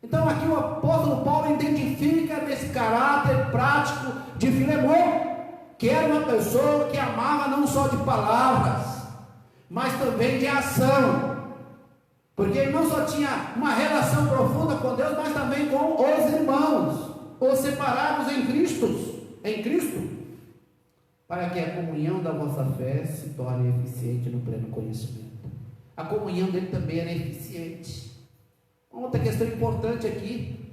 S1: Então aqui o apóstolo Paulo identifica nesse caráter prático de Filemão, que era uma pessoa que amava não só de palavras, mas também de ação. Porque ele não só tinha uma relação profunda com Deus, mas também com os irmãos, os separados em Cristo, para que a comunhão da vossa fé se torne eficiente no pleno conhecimento. A comunhão dele também era eficiente. Outra questão importante aqui,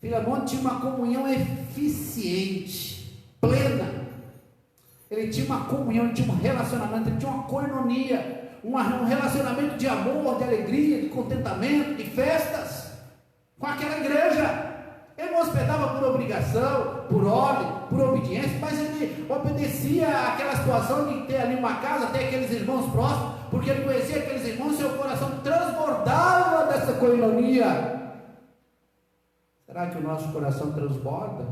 S1: Filemão tinha uma comunhão eficiente, plena. Ele tinha uma comunhão, ele tinha um relacionamento, ele tinha uma koinonia, um relacionamento de amor, de alegria, de contentamento, de festas com aquela igreja. Ele não hospedava por obrigação, por ordem, por obediência, mas ele obedecia àquela situação de ter ali uma casa, ter aqueles irmãos próximos, porque ele conhecia aqueles irmãos, seu coração transbordava dessa coinonia. Será que o nosso coração transborda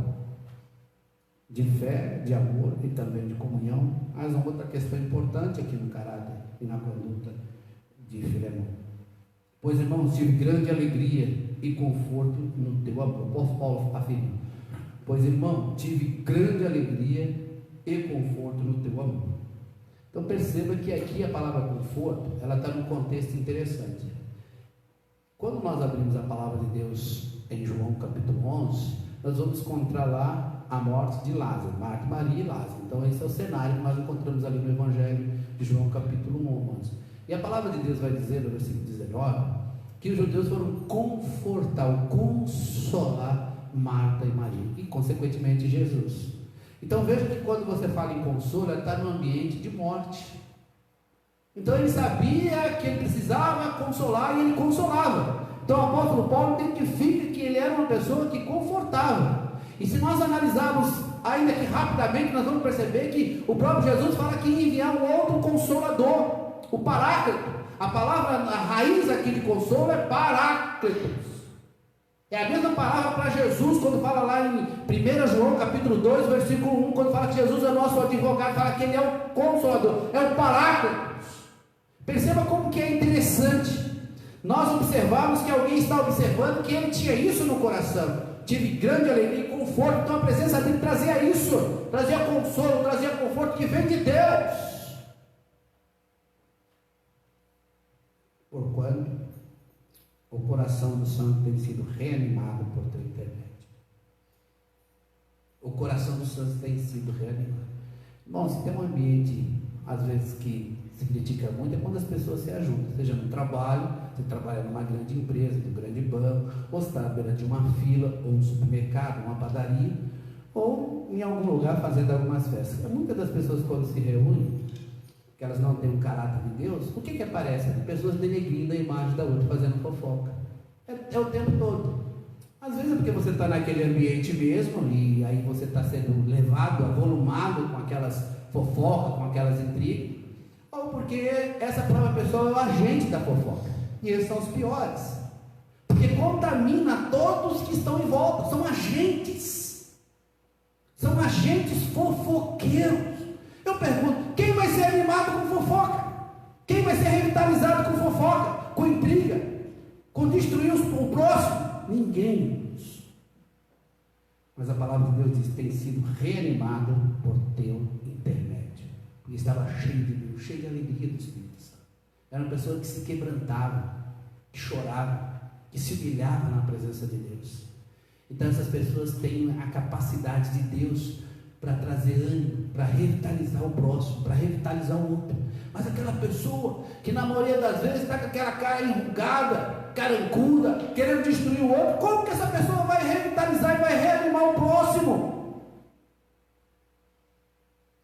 S1: de fé, de amor e também de comunhão? Mas uma outra questão importante aqui no caráter e na conduta de Filemão. Pois, irmãos, tive grande alegria e conforto no teu amor. O apóstolo Paulo afirma: pois, irmão, tive grande alegria e conforto no teu amor. Então perceba que aqui a palavra conforto, ela está num contexto interessante. Quando nós abrimos a palavra de Deus em João capítulo 11, nós vamos encontrar lá a morte de Lázaro, Marta, Maria e Lázaro. Então esse é o cenário que nós encontramos ali no Evangelho de João capítulo 11. E a palavra de Deus vai dizer no versículo 19, que os judeus foram confortar, ou consolar Marta e Maria, e consequentemente Jesus. Então veja que quando você fala em consolo, ele está num ambiente de morte. Então ele sabia que ele precisava consolar e ele consolava. Então o apóstolo Paulo identifica que ele era uma pessoa que confortava. E se nós analisarmos ainda que rapidamente, nós vamos perceber que o próprio Jesus fala que ia enviar um outro consolador, o Paráclito. A palavra, a raiz aqui de consolo é Paráclitos. É a mesma palavra para Jesus, quando fala lá em 1 João capítulo 2, versículo 1, quando fala que Jesus é nosso advogado, fala que ele é o consolador, é o Paráclitos. Perceba como que é interessante. Nós observamos que alguém está observando que ele tinha isso no coração. Tive grande alegria e conforto. Então a presença dele trazia isso, trazia consolo, trazia conforto que vem de Deus. Porquanto o coração do santo tem sido reanimado por teu intermédio. O coração do santo tem sido reanimado. Bom, se tem um ambiente, às vezes, que se critica muito, é quando as pessoas se ajudam, seja no trabalho, você trabalha numa grande empresa, num grande banco, ou está à beira de uma fila, ou um supermercado, uma padaria, ou em algum lugar fazendo algumas festas. Muitas das pessoas, quando se reúnem, que elas não têm um caráter de Deus, o que aparece? Pessoas denegrindo a imagem da outra, fazendo fofoca. É o tempo todo. Às vezes é porque você está naquele ambiente mesmo, e aí você está sendo levado, avolumado com aquelas fofocas, com aquelas intrigas, ou porque essa própria pessoa é o agente da fofoca, e eles são os piores, porque contamina todos que estão em volta, são agentes fofoqueiros. Eu pergunto, quem vai ser animado com fofoca? Quem vai ser revitalizado com fofoca, com intriga, com destruir o próximo? Ninguém. Mas a palavra de Deus diz: tem sido reanimado por teu intermédio. Porque estava cheio de Deus, cheio de alegria do Espírito Santo. Era uma pessoa que se quebrantava, que chorava, que se humilhava na presença de Deus. Então essas pessoas têm a capacidade de Deus para trazer ânimo, para revitalizar o próximo, para revitalizar o outro. Mas aquela pessoa que na maioria das vezes está com aquela cara enrugada, carancuda, querendo destruir o outro, como que essa pessoa vai revitalizar e vai reanimar o próximo?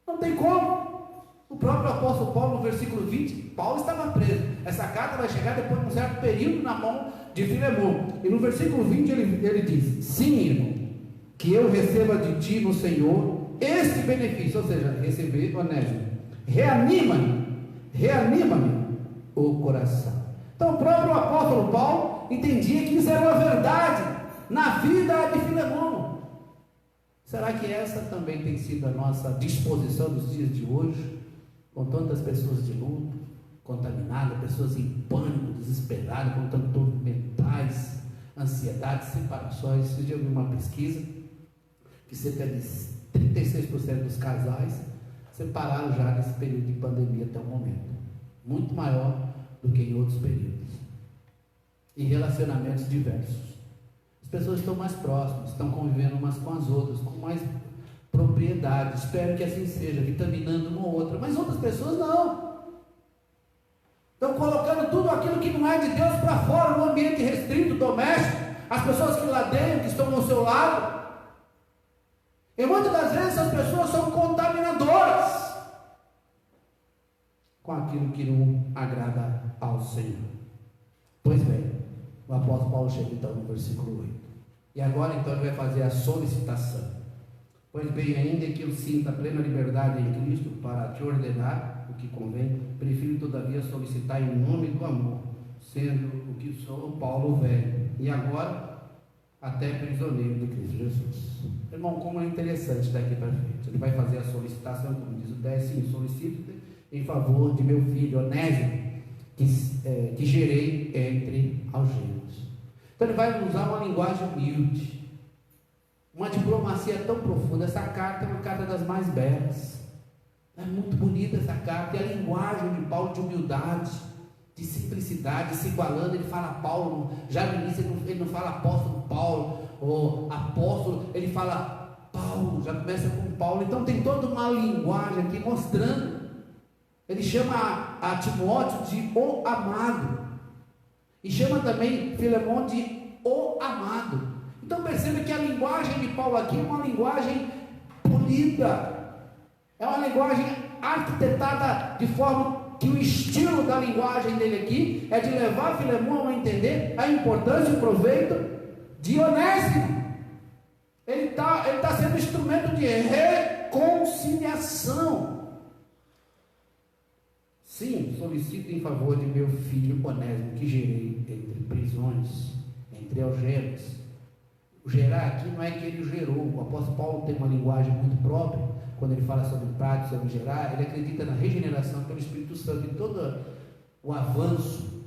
S1: Não tem como. O próprio apóstolo Paulo, no versículo 20, Paulo estava preso. Essa carta vai chegar depois de um certo período na mão de Filemão. E no versículo 20 ele diz: sim, irmão, que eu receba de ti no Senhor este benefício, ou seja, receber Onésimo. Reanima-me o coração. Então o próprio apóstolo Paulo entendia que isso era uma verdade na vida de Filemão. Será que essa também tem sido a nossa disposição nos dias de hoje, com tantas pessoas de luto, contaminadas, pessoas em pânico, desesperadas, com transtornos mentais, ansiedades, separações? Vocês já ouviram uma pesquisa que cerca de 36% dos casais separaram já nesse período de pandemia até o momento, muito maior do que em outros períodos, e relacionamentos diversos. As pessoas estão mais próximas, estão convivendo umas com as outras, com mais propriedade, espero que assim seja, vitaminando uma ou outra, mas outras pessoas não, estão colocando tudo aquilo que não é de Deus para fora, no ambiente restrito, doméstico, as pessoas que ladeiam, que estão ao seu lado. E muitas das vezes as pessoas são contaminadoras com aquilo que não agrada ao Senhor. Pois bem, o apóstolo Paulo chega então no versículo 8. E agora então ele vai fazer a solicitação. Pois bem, ainda que eu sinta plena liberdade em Cristo para te ordenar o que convém, prefiro todavia solicitar em nome do amor, sendo o que sou Paulo velho, e agora até prisioneiro de Cristo Jesus. Irmão, como é interessante daqui para frente. Ele vai fazer a solicitação, como diz o 10, sim, solicito em favor de meu filho Onésimo, que gerei entre algemas. Então ele vai usar uma linguagem humilde, uma diplomacia tão profunda. Essa carta é uma carta das mais belas, é muito bonita essa carta, e a linguagem de Paulo de humildade, de simplicidade, se igualando. Ele fala Paulo, já no início ele não fala apóstolo Paulo, ou apóstolo, ele fala Paulo, já começa com Paulo. Então tem toda uma linguagem aqui mostrando. Ele chama a Timóteo de o amado, e chama também Filemão de o amado. Então perceba que a linguagem de Paulo aqui é uma linguagem polida, é uma linguagem arquitetada de forma que o estilo da linguagem dele aqui é de levar Filemão a entender a importância e o proveito de Onésimo. Ele tá sendo instrumento de reconciliação. Sim, solicito em favor de meu filho Onésimo, que gerei entre prisões, entre algemas. O gerar aqui não é que ele gerou. O apóstolo Paulo tem uma linguagem muito própria, quando ele fala sobre prática, sobre gerar. Ele acredita na regeneração pelo Espírito Santo, e todo o avanço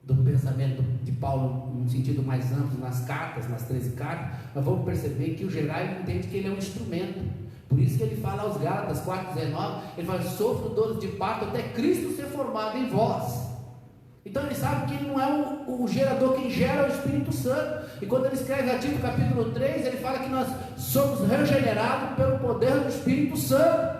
S1: do pensamento de Paulo, num sentido mais amplo, nas cartas, nas 13 cartas, nós vamos perceber que o gerar, ele entende que ele é um instrumento. Por isso que ele fala aos Gálatas 4,19, ele fala: sofro dores de parto até Cristo ser formado em vós. Então ele sabe que ele não é o gerador, quem gera é o Espírito Santo. E quando ele escreve a Tito capítulo 3, ele fala que nós somos regenerados pelo poder do Espírito Santo.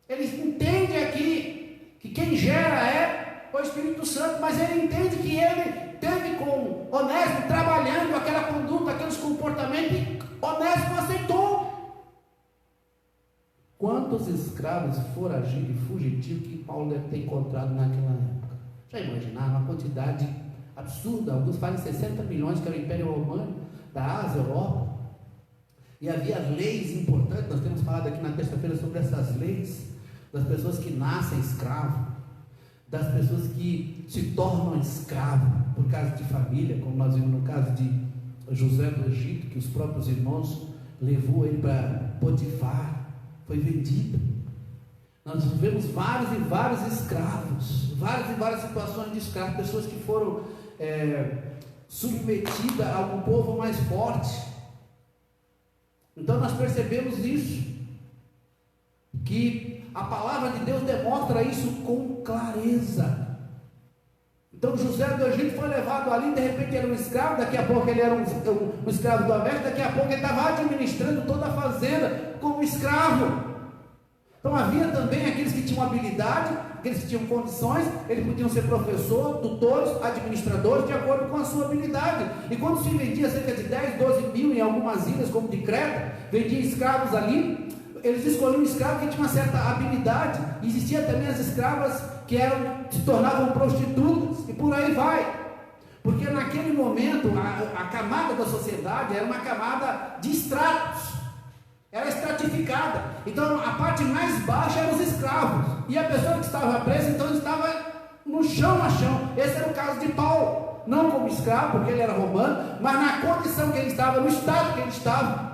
S1: Ele entende aqui que quem gera é o Espírito Santo, mas ele entende que ele teve com Onésimo trabalhando aquela conduta, aqueles comportamentos, e Onésimo aceitou. Quantos escravos foragidos e fugitivos que Paulo deve ter encontrado naquela época? Já imaginaram a quantidade absurda? Alguns falam 60 milhões, que era o Império Romano da Ásia, Europa. E havia leis importantes. Nós temos falado aqui na terça-feira sobre essas leis, das pessoas que nascem escravos, das pessoas que se tornam escravos por causa de família, como nós vimos no caso de José do Egito, que os próprios irmãos levou ele para Potifar, foi vendido. Nós vemos vários e vários escravos, várias e várias situações de escravos, pessoas que foram submetidas a um povo mais forte. Então nós percebemos isso, que a palavra de Deus demonstra isso com clareza. Então José do Egito foi levado ali, de repente era um escravo, daqui a pouco ele era um escravo do América, daqui a pouco ele estava administrando toda a fazenda como escravo. Então havia também aqueles que tinham habilidade, aqueles que tinham condições, eles podiam ser professores, tutores, administradores, de acordo com a sua habilidade. E quando se vendia cerca de 10, 12 mil em algumas ilhas, como de Creta, vendia escravos ali, eles escolhiam um escravo que tinha uma certa habilidade. Existiam também as escravas que se tornavam prostitutas, e por aí vai. Porque naquele momento a camada da sociedade era uma camada de estratos, era estratificada. Então a parte mais baixa eram os escravos, e a pessoa que estava presa então estava no chão a chão. Esse era o caso de Paulo, não como escravo, porque ele era romano, mas na condição que ele estava, no estado que ele estava.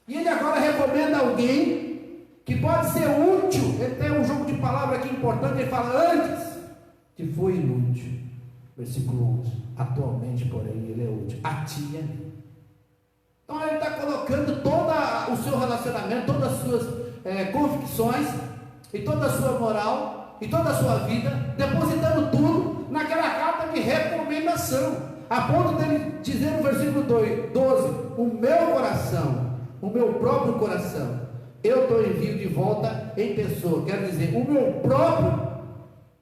S1: E ele agora recomenda alguém que pode ser útil. Ele tem um jogo de palavras aqui importante. Ele fala: antes que foi inútil, versículo 11, atualmente porém ele é útil a ti e a mim. Então ele está colocando todo o seu relacionamento, todas as suas convicções, e toda a sua moral, e toda a sua vida, depositando tudo naquela carta de recomendação, a ponto dele dizer no versículo 12: o meu coração, o meu próprio coração, eu estou envio de volta em pessoa. Quero dizer, o meu próprio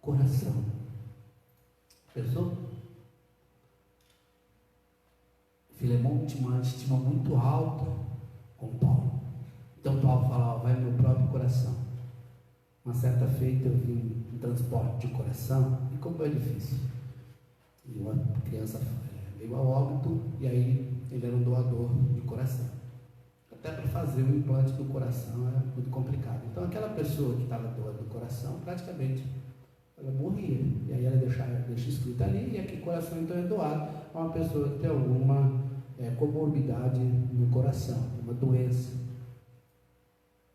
S1: coração. Pensou? Filemão tinha uma estima muito alta com Paulo. Então Paulo fala: vai meu próprio coração. Uma certa feita eu vim em transporte de coração, e como é difícil. E uma criança veio a óbito e aí ele era um doador de coração. Até para fazer o implante do coração era muito complicado. Então aquela pessoa que estava doando do coração, praticamente ela morria. E aí ela deixa escrito ali, e aquele coração então é doado a uma pessoa que tem alguma comorbidade no coração, uma doença.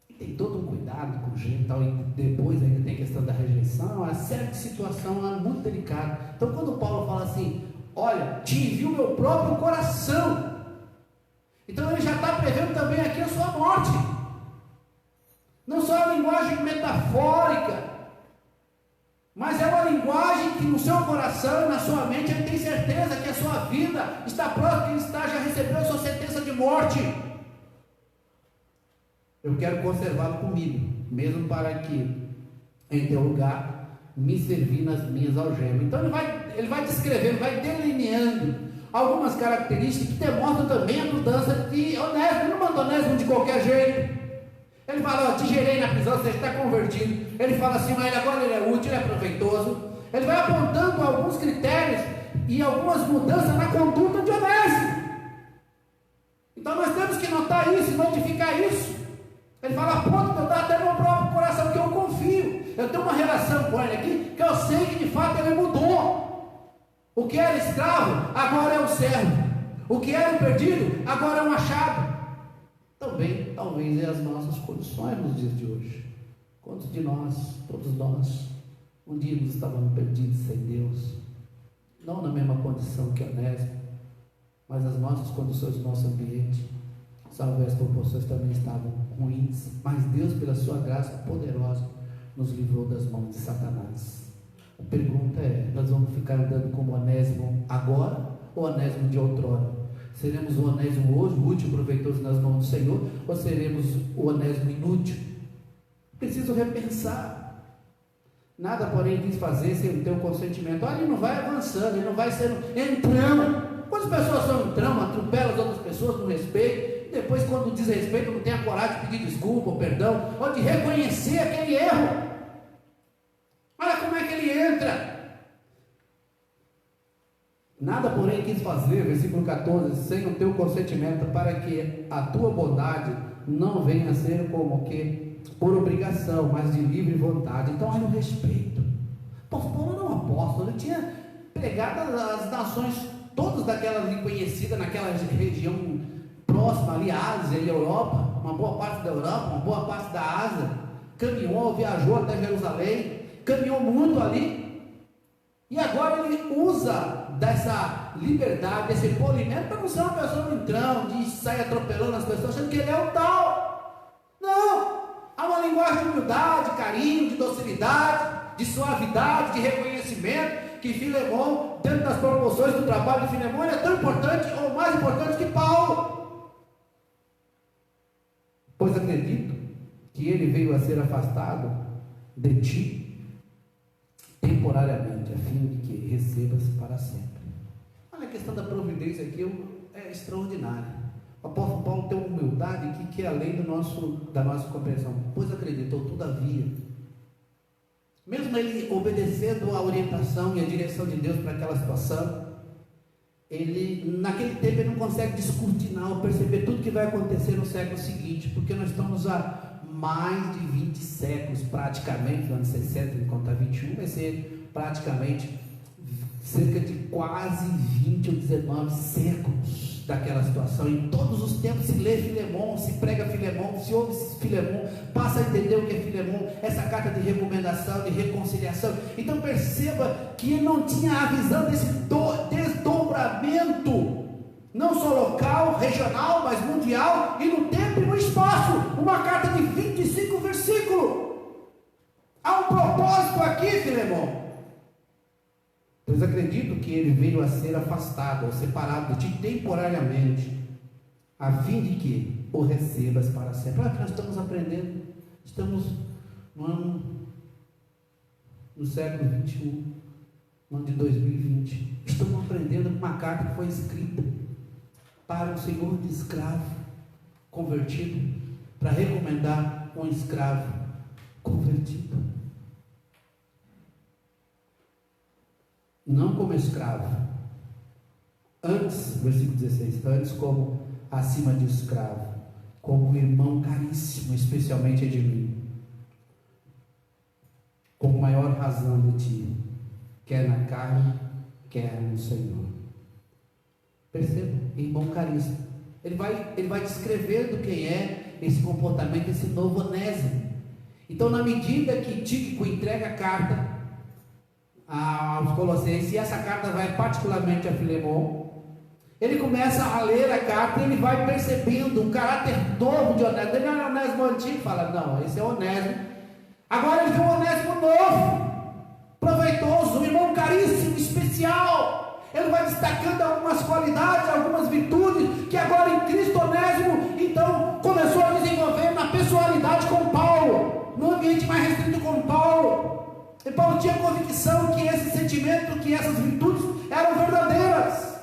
S1: E tem todo um cuidado com gente, tal, e depois ainda tem a questão da rejeição, uma série de situação muito delicada. Então quando Paulo fala assim, olha, te envio o meu próprio coração, então ele já está prevendo também aqui a sua morte. Não só a linguagem metafórica, mas é uma linguagem que no seu coração e na sua mente ele tem certeza que a sua vida está próxima, que ele já recebeu a sua sentença de morte. Eu quero conservá-lo comigo, mesmo para que em teu lugar me servir nas minhas algemas. Então ele vai descrevendo, vai delineando algumas características que demonstram também a mudança de Onésimo. Ele não mandou Onésimo de qualquer jeito. Ele fala, te gerei na prisão, você está convertido. Ele fala assim, mas agora ele é útil, ele é proveitoso. Ele vai apontando alguns critérios e algumas mudanças na conduta de Onésimo. Então nós temos que notar isso e notificar isso. Ele fala, ponto de eu dar até meu próprio coração, porque eu confio. Eu tenho uma relação com ele aqui, que eu sei que de fato ele mudou. O que era escravo, agora é um servo. O que era um perdido, agora é um achado. Também, talvez, é as nossas condições nos dias de hoje. Quantos de nós, todos nós, um dia nos estávamos perdidos sem Deus, não na mesma condição que Onésimo, mas as nossas condições do nosso ambiente, salvo as proporções, também estavam ruins, mas Deus, pela sua graça poderosa, nos livrou das mãos de Satanás. A pergunta é, nós vamos ficar andando como Onésimo agora, ou Onésimo de outrora? Seremos o Onésimo hoje, útil e proveitoso nas mãos do Senhor, ou seremos o Onésimo inútil? Preciso repensar. Nada, porém, quis fazer sem ter o consentimento. Olha, ele não vai avançando, ele não vai sendo entrão. Quantas pessoas são entrão, atropelam as outras pessoas no respeito, e depois, quando desrespeito, não tem a coragem de pedir desculpa ou perdão, ou de reconhecer aquele erro. Olha como é que ele entra. Nada, porém, quis fazer, versículo 14, sem o teu consentimento, para que a tua bondade não venha a ser como que por obrigação, mas de livre vontade. Então, olha o respeito. Paulo era um apóstolo, ele tinha pregado as nações todas daquela ali conhecida, naquela região próxima ali, Ásia e Europa, uma boa parte da Europa, uma boa parte da Ásia, caminhou, viajou até Jerusalém, caminhou muito ali, e agora ele usa dessa liberdade, desse polimento, para não ser uma pessoa entrão, de sair atropelando as pessoas, achando que ele é o tal. Não! Há uma linguagem de humildade, de carinho, de docilidade, de suavidade, de reconhecimento, que Filemão, dentro das proporções do trabalho de Filemão, ele é tão importante, ou mais importante que Paulo. Pois acredito que ele veio a ser afastado de ti temporariamente, a fim de que recebas para sempre. Olha, a questão da providência aqui é extraordinária. O apóstolo Paulo tem uma humildade que é além da nossa compreensão. Pois acreditou, todavia, mesmo ele obedecendo a orientação e a direção de Deus para aquela situação, naquele tempo ele não consegue descortinar ou perceber tudo que vai acontecer no século seguinte, porque nós estamos há mais de 20 séculos praticamente, no ano 60, enquanto a 21 vai ser praticamente cerca de quase 20 ou 19 séculos daquela situação. Em todos os tempos se lê Filemão, se prega Filemão, se ouve Filemão, passa a entender o que é Filemão, essa carta de recomendação, de reconciliação. Então perceba que ele não tinha a visão desse desdobramento, não só local, regional, mas mundial, e no tempo e no espaço. Uma carta de 25 versículos. Há um propósito aqui, Filemão. Pois acredito que ele veio a ser afastado ou separado de ti temporariamente, a fim de que o recebas para sempre. Olha que nós estamos aprendendo. Estamos no século 21, no ano de 2020. Estamos aprendendo uma carta que foi escrita para um senhor de escravo convertido, para recomendar um escravo convertido. Não como escravo, Antes, versículo 16, antes como acima de escravo, como irmão caríssimo, especialmente de mim, com maior razão de ti, quer na carne, quer no Senhor. Perceba, irmão caríssimo. Ele vai descrevendo quem é esse comportamento, esse novo Onésimo. Então, na medida que Tíquico entrega a carta aos Colossenses, e essa carta vai particularmente a Filemon, ele começa a ler a carta e ele vai percebendo um caráter novo de Onésimo. Ele não é Onésimo antigo, fala, não, esse é Onésimo. Agora ele vê um Onésimo novo, proveitoso, um irmão caríssimo, especial. Ele vai destacando algumas qualidades, algumas virtudes, que agora em Cristo Onésimo, então, começou a desenvolver na pessoalidade com Paulo, no ambiente mais restrito com Paulo. E Paulo tinha convicção que esse sentimento, que essas virtudes eram verdadeiras.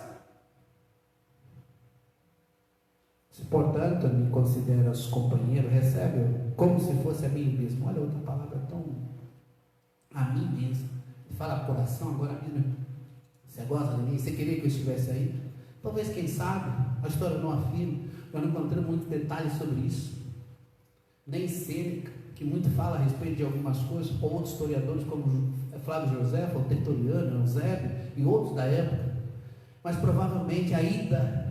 S1: Se, portanto, me consideras companheiro, recebe-o como se fosse a mim mesmo. Olha outra palavra tão... a mim mesmo. Fala coração, agora a mim mesmo. Você gosta de mim? Você queria que eu estivesse aí? Talvez, quem sabe, a história não afirma. Eu não encontrei muitos detalhes sobre isso. Nem Sêneca, que muito fala a respeito de algumas coisas, ou outros historiadores como Flávio José, o Tertuliano, Eusébio e outros da época. Mas provavelmente a ida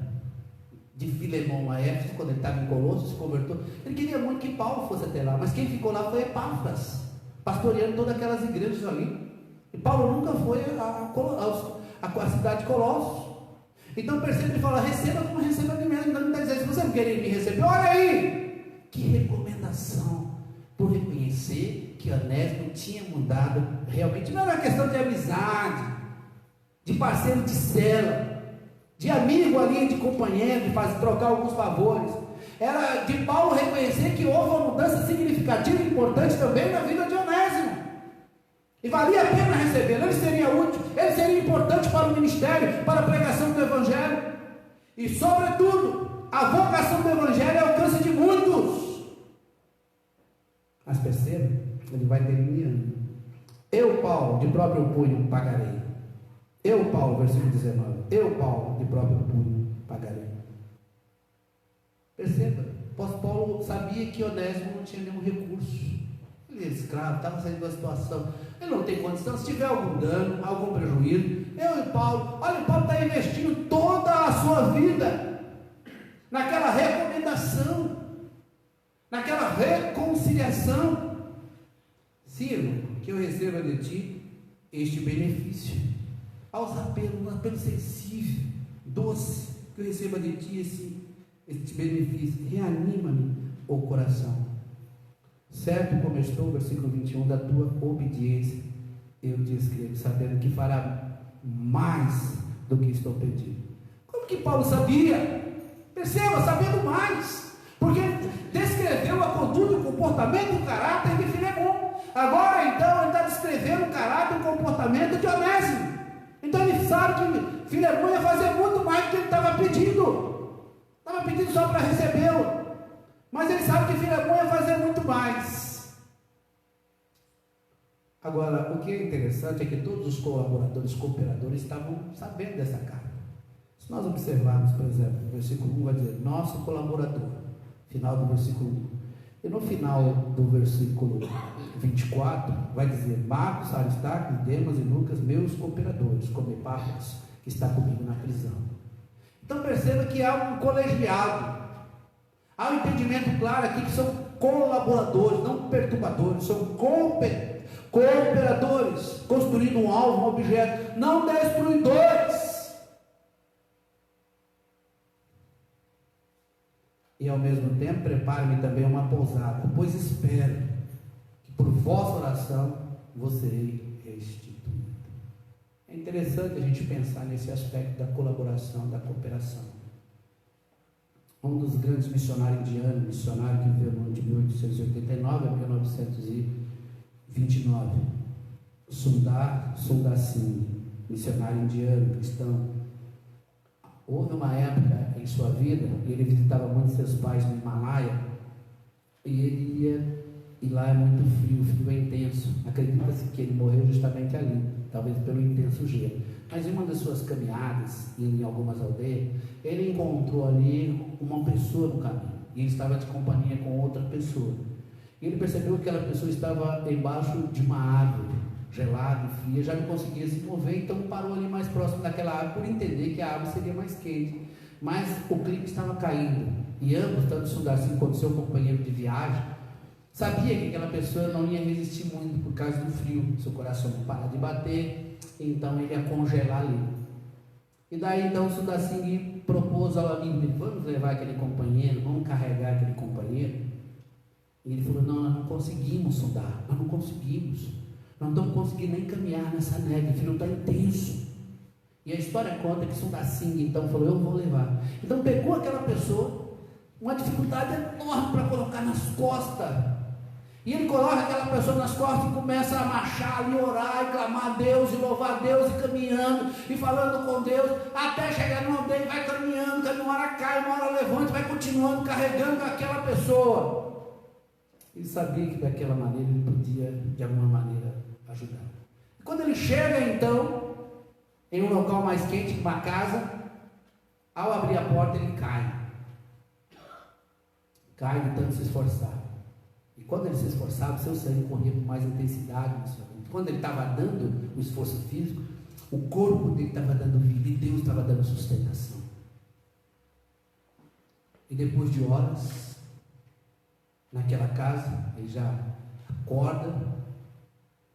S1: de Filemon a Éfeso, quando ele estava em Colossos, se convertou, ele queria muito que Paulo fosse até lá, mas quem ficou lá foi Epáfras, pastoreando todas aquelas igrejas ali. E Paulo nunca foi a cidade de Colossos. Então percebe, ele fala, receba como receba de mim. Ele não está dizendo, se você não querer me receber, olha aí, que recomendação, por reconhecer que Onésimo tinha mudado realmente. Não era uma questão de amizade, de parceiro de cela, de amigo ali, de companheiro, de trocar alguns favores. Era de Paulo reconhecer que houve uma mudança significativa e importante também na vida de Onésimo. E valia a pena recebê-lo, ele seria útil, ele seria importante para o ministério, para a pregação do Evangelho. E, sobretudo, a vocação do Evangelho é o alcance de muitos. Mas perceba, ele vai delineando. Eu, Paulo, de próprio punho pagarei. Eu, Paulo, versículo 19. Eu, Paulo, de próprio punho pagarei. Perceba, Paulo sabia que Onésimo não tinha nenhum recurso. Ele é escravo, estava saindo da situação. Ele não tem condição. Se tiver algum dano, algum prejuízo, eu e Paulo, olha, o Paulo está investindo toda a sua vida naquela recomendação, naquela reconciliação. Sirva que eu receba de ti este benefício, aos apelos, um apelo sensível, doce, que eu receba de ti este benefício. Reanima-me o coração. Certo como estou, versículo 21, da tua obediência, eu te escrevo, sabendo que fará mais do que estou pedindo. Como que Paulo sabia? Perceba, sabendo mais, porque descreveu a conduta, o comportamento, o caráter de Filemon. Agora então ele está descrevendo o caráter e o comportamento de Onésimo. Então ele sabe que Filemon ia fazer muito mais do que ele estava pedindo. Estava pedindo só para recebê-lo. Mas ele sabe que Filemon ia fazer muito mais. Agora, o que é interessante é que todos os colaboradores, cooperadores estavam sabendo dessa carta. Se nós observarmos, por exemplo, o versículo 1 vai dizer, nosso colaborador, final do versículo 1. E no final do versículo 24, vai dizer, Marcos, Aristarco, Demas e Lucas, meus cooperadores, como Epáfras, que está comigo na prisão. Então perceba que há um colegiado. Há um entendimento claro aqui que são colaboradores, não perturbadores, são cooperadores, construindo um alvo, um objeto, não destruidores. E ao mesmo tempo, prepare-me também uma pousada, pois espero que por vossa oração vos serei restituído. É interessante a gente pensar nesse aspecto da colaboração, da cooperação. Um dos grandes missionários indianos, missionário que viveu no ano de 1889 a 1929, Sundar Singh, missionário indiano, cristão. Houve uma época em sua vida, e ele visitava muito seus pais no Himalaia, e ele ia, e lá é muito frio, o frio é intenso. Acredita-se que ele morreu justamente ali, talvez pelo intenso gelo. mas em uma das suas caminhadas, em algumas aldeias, ele encontrou ali uma pessoa no caminho, e ele estava de companhia com outra pessoa. E ele percebeu que aquela pessoa estava embaixo de uma árvore, gelada e fria, já não conseguia se mover, então parou ali mais próximo daquela árvore, por entender que a árvore seria mais quente, mas o clima estava caindo, e ambos, tanto Sundarsim quanto seu companheiro de viagem, sabia que aquela pessoa não ia resistir muito por causa do frio, seu coração não para de bater, então ele ia congelar ali. E daí então Sundarsim propôs ao amigo dele: vamos levar aquele companheiro, vamos carregar aquele companheiro. E ele falou: não, nós não conseguimos, Sundar, nós não conseguimos, não estamos conseguindo nem caminhar nessa neve, o frio está intenso. E a história conta que Sundarsim então falou: eu vou levar. Então pegou aquela pessoa, uma dificuldade enorme para colocar nas costas, e ele coloca aquela pessoa nas costas e começa a marchar ali, orar e clamar a Deus e louvar a Deus, e caminhando e falando com Deus, até chegar no aldeia, vai caminhando, uma hora cai, uma hora levanta, vai continuando carregando aquela pessoa. Ele sabia que daquela maneira ele podia de alguma maneira ajudar. E quando ele chega então em um local mais quente, uma casa, ao abrir a porta ele cai de tanto se esforçar. E quando ele se esforçava, seu sangue corria com mais intensidade na sua vida. Quando ele estava dando o esforço físico, o corpo dele estava dando vida e Deus estava dando sustentação. E depois de horas, naquela casa, ele já acorda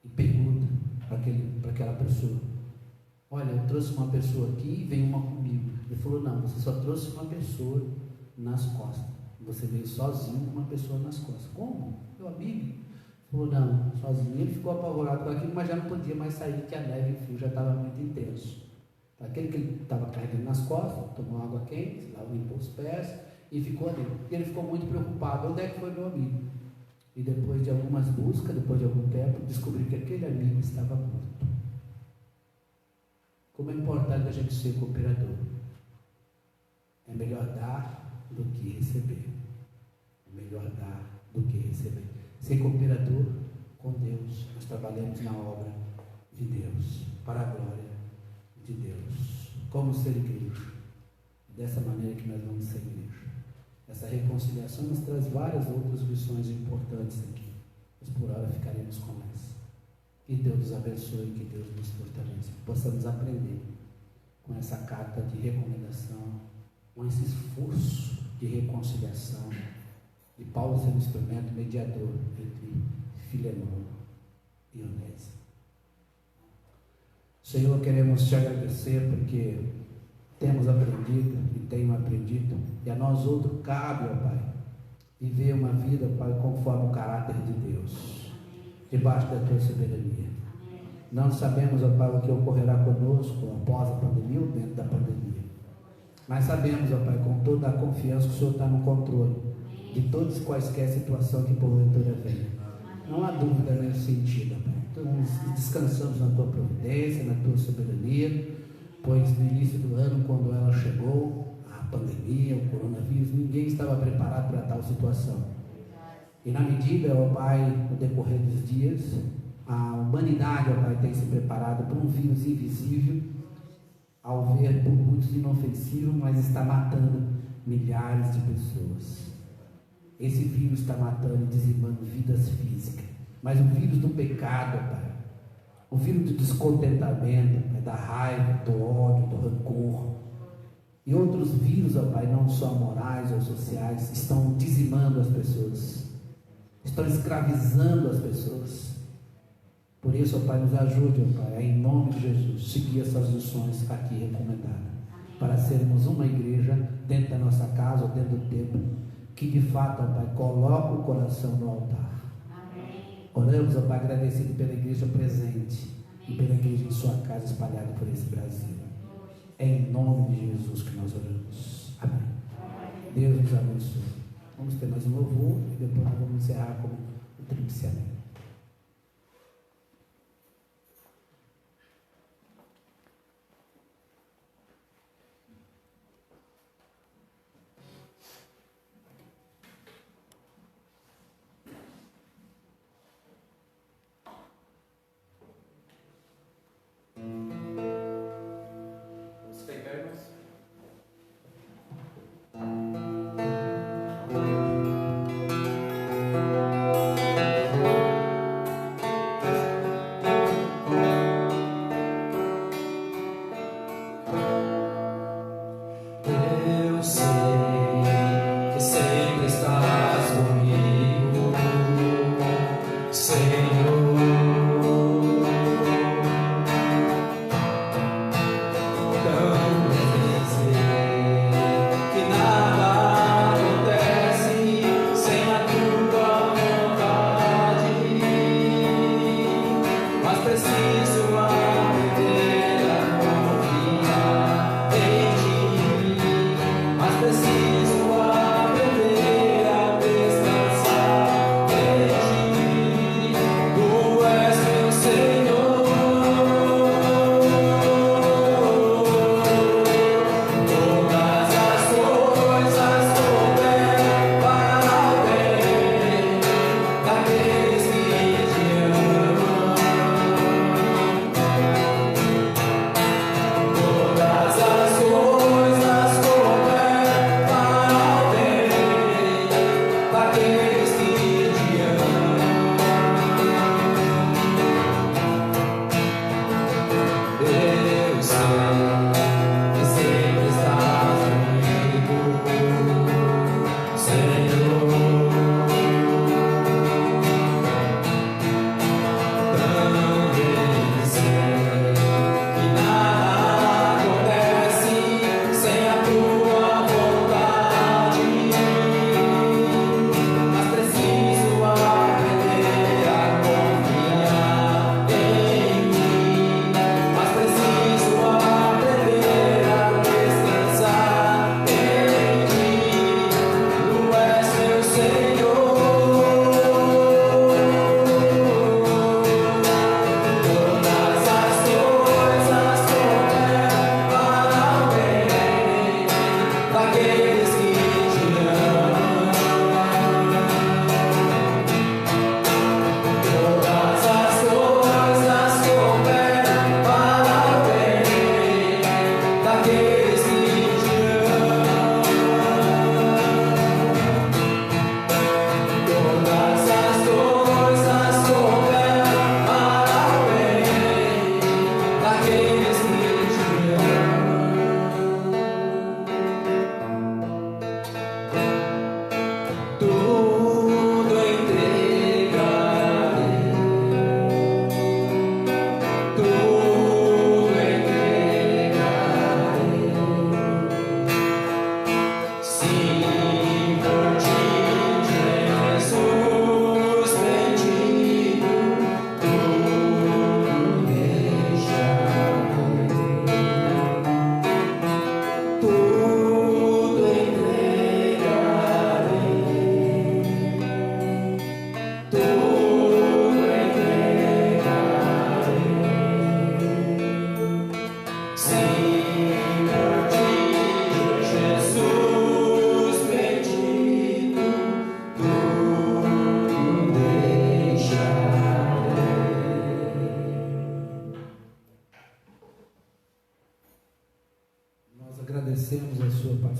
S1: e pergunta para aquela pessoa: olha, eu trouxe uma pessoa aqui e veio uma comigo. Ele falou: não, você só trouxe uma pessoa nas costas. Você veio sozinho com uma pessoa nas costas. Como? Meu amigo? Ele falou: não, sozinho. Ele ficou apavorado com aquilo, mas já não podia mais sair, que a neve e o frio já estava muito intenso. Aquele que ele estava carregando nas costas, tomou água quente, lá limpou os pés e ficou ali. E ele ficou muito preocupado: onde é que foi meu amigo? E depois de algumas buscas, depois de algum tempo, descobriu que aquele amigo estava morto. Como é importante a gente ser cooperador. É melhor dar do que receber. É melhor dar do que receber. Ser cooperador com Deus. Nós trabalhamos na obra de Deus, para a glória de Deus. Como ser igreja? Dessa maneira que nós vamos ser igreja. Essa reconciliação nos traz várias outras lições importantes aqui, mas por hora ficaremos com essa. Que Deus nos abençoe, que Deus nos fortaleça, que possamos aprender com essa carta de recomendação, com esse esforço de reconciliação, de Paulo ser um instrumento mediador entre Filemão e Onésimo. Senhor, queremos te agradecer porque temos aprendido e tenho aprendido, e a nós outro cabe, ó Pai, viver uma vida, Pai, conforme o caráter de Deus, debaixo da tua soberania. Não sabemos, ó Pai, o que ocorrerá conosco após a pandemia ou dentro da pandemia, mas sabemos, ó Pai, com toda a confiança que o Senhor está no controle de todas e quaisquer situação que porventura venha. Não há dúvida nesse sentido, ó Pai. Então, descansamos na tua providência, na tua soberania, pois no início do ano, quando ela chegou, a pandemia, o coronavírus, ninguém estava preparado para tal situação. E na medida, ó Pai, no decorrer dos dias, a humanidade, ó Pai, tem se preparado para um vírus invisível, ao ver por muitos inofensivo, mas está matando milhares de pessoas. Esse vírus está matando e dizimando vidas físicas, mas o vírus do pecado, ó Pai, o vírus do descontentamento, da raiva, do ódio, do rancor, e outros vírus, ó Pai, não só morais ou sociais, estão dizimando as pessoas, estão escravizando as pessoas. Por isso, ó Pai, nos ajude, ó Pai, em nome de Jesus, seguir essas lições aqui recomendadas, para sermos uma igreja dentro da nossa casa ou dentro do templo, que de fato, ó Pai, coloca o coração no altar. Oramos, ó Pai, agradecido pela igreja presente e pela igreja em sua casa espalhada por esse Brasil. É em nome de Jesus que nós oramos. Amém. Deus nos abençoe. Vamos ter mais um louvor e depois nós vamos encerrar com o tríplice amém.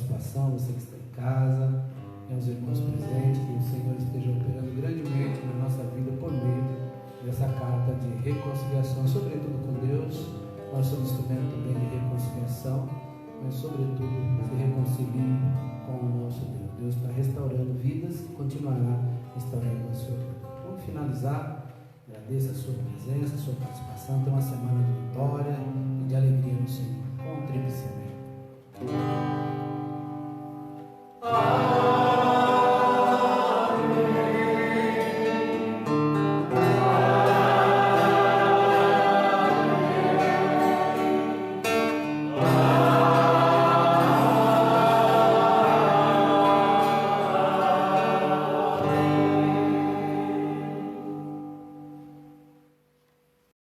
S1: participação, você que está em casa, aos irmãos presentes, que o Senhor esteja operando grandemente na nossa vida por meio dessa carta de reconciliação, sobretudo com Deus. Nós somos instrumento também de reconciliação, mas sobretudo se reconcilie com o nosso Deus. Deus está restaurando vidas e continuará restaurando a sua vida. Vamos finalizar. Agradeço a sua presença, a sua participação. Tenha uma semana de vitória e de alegria no Senhor. Com o tríplice.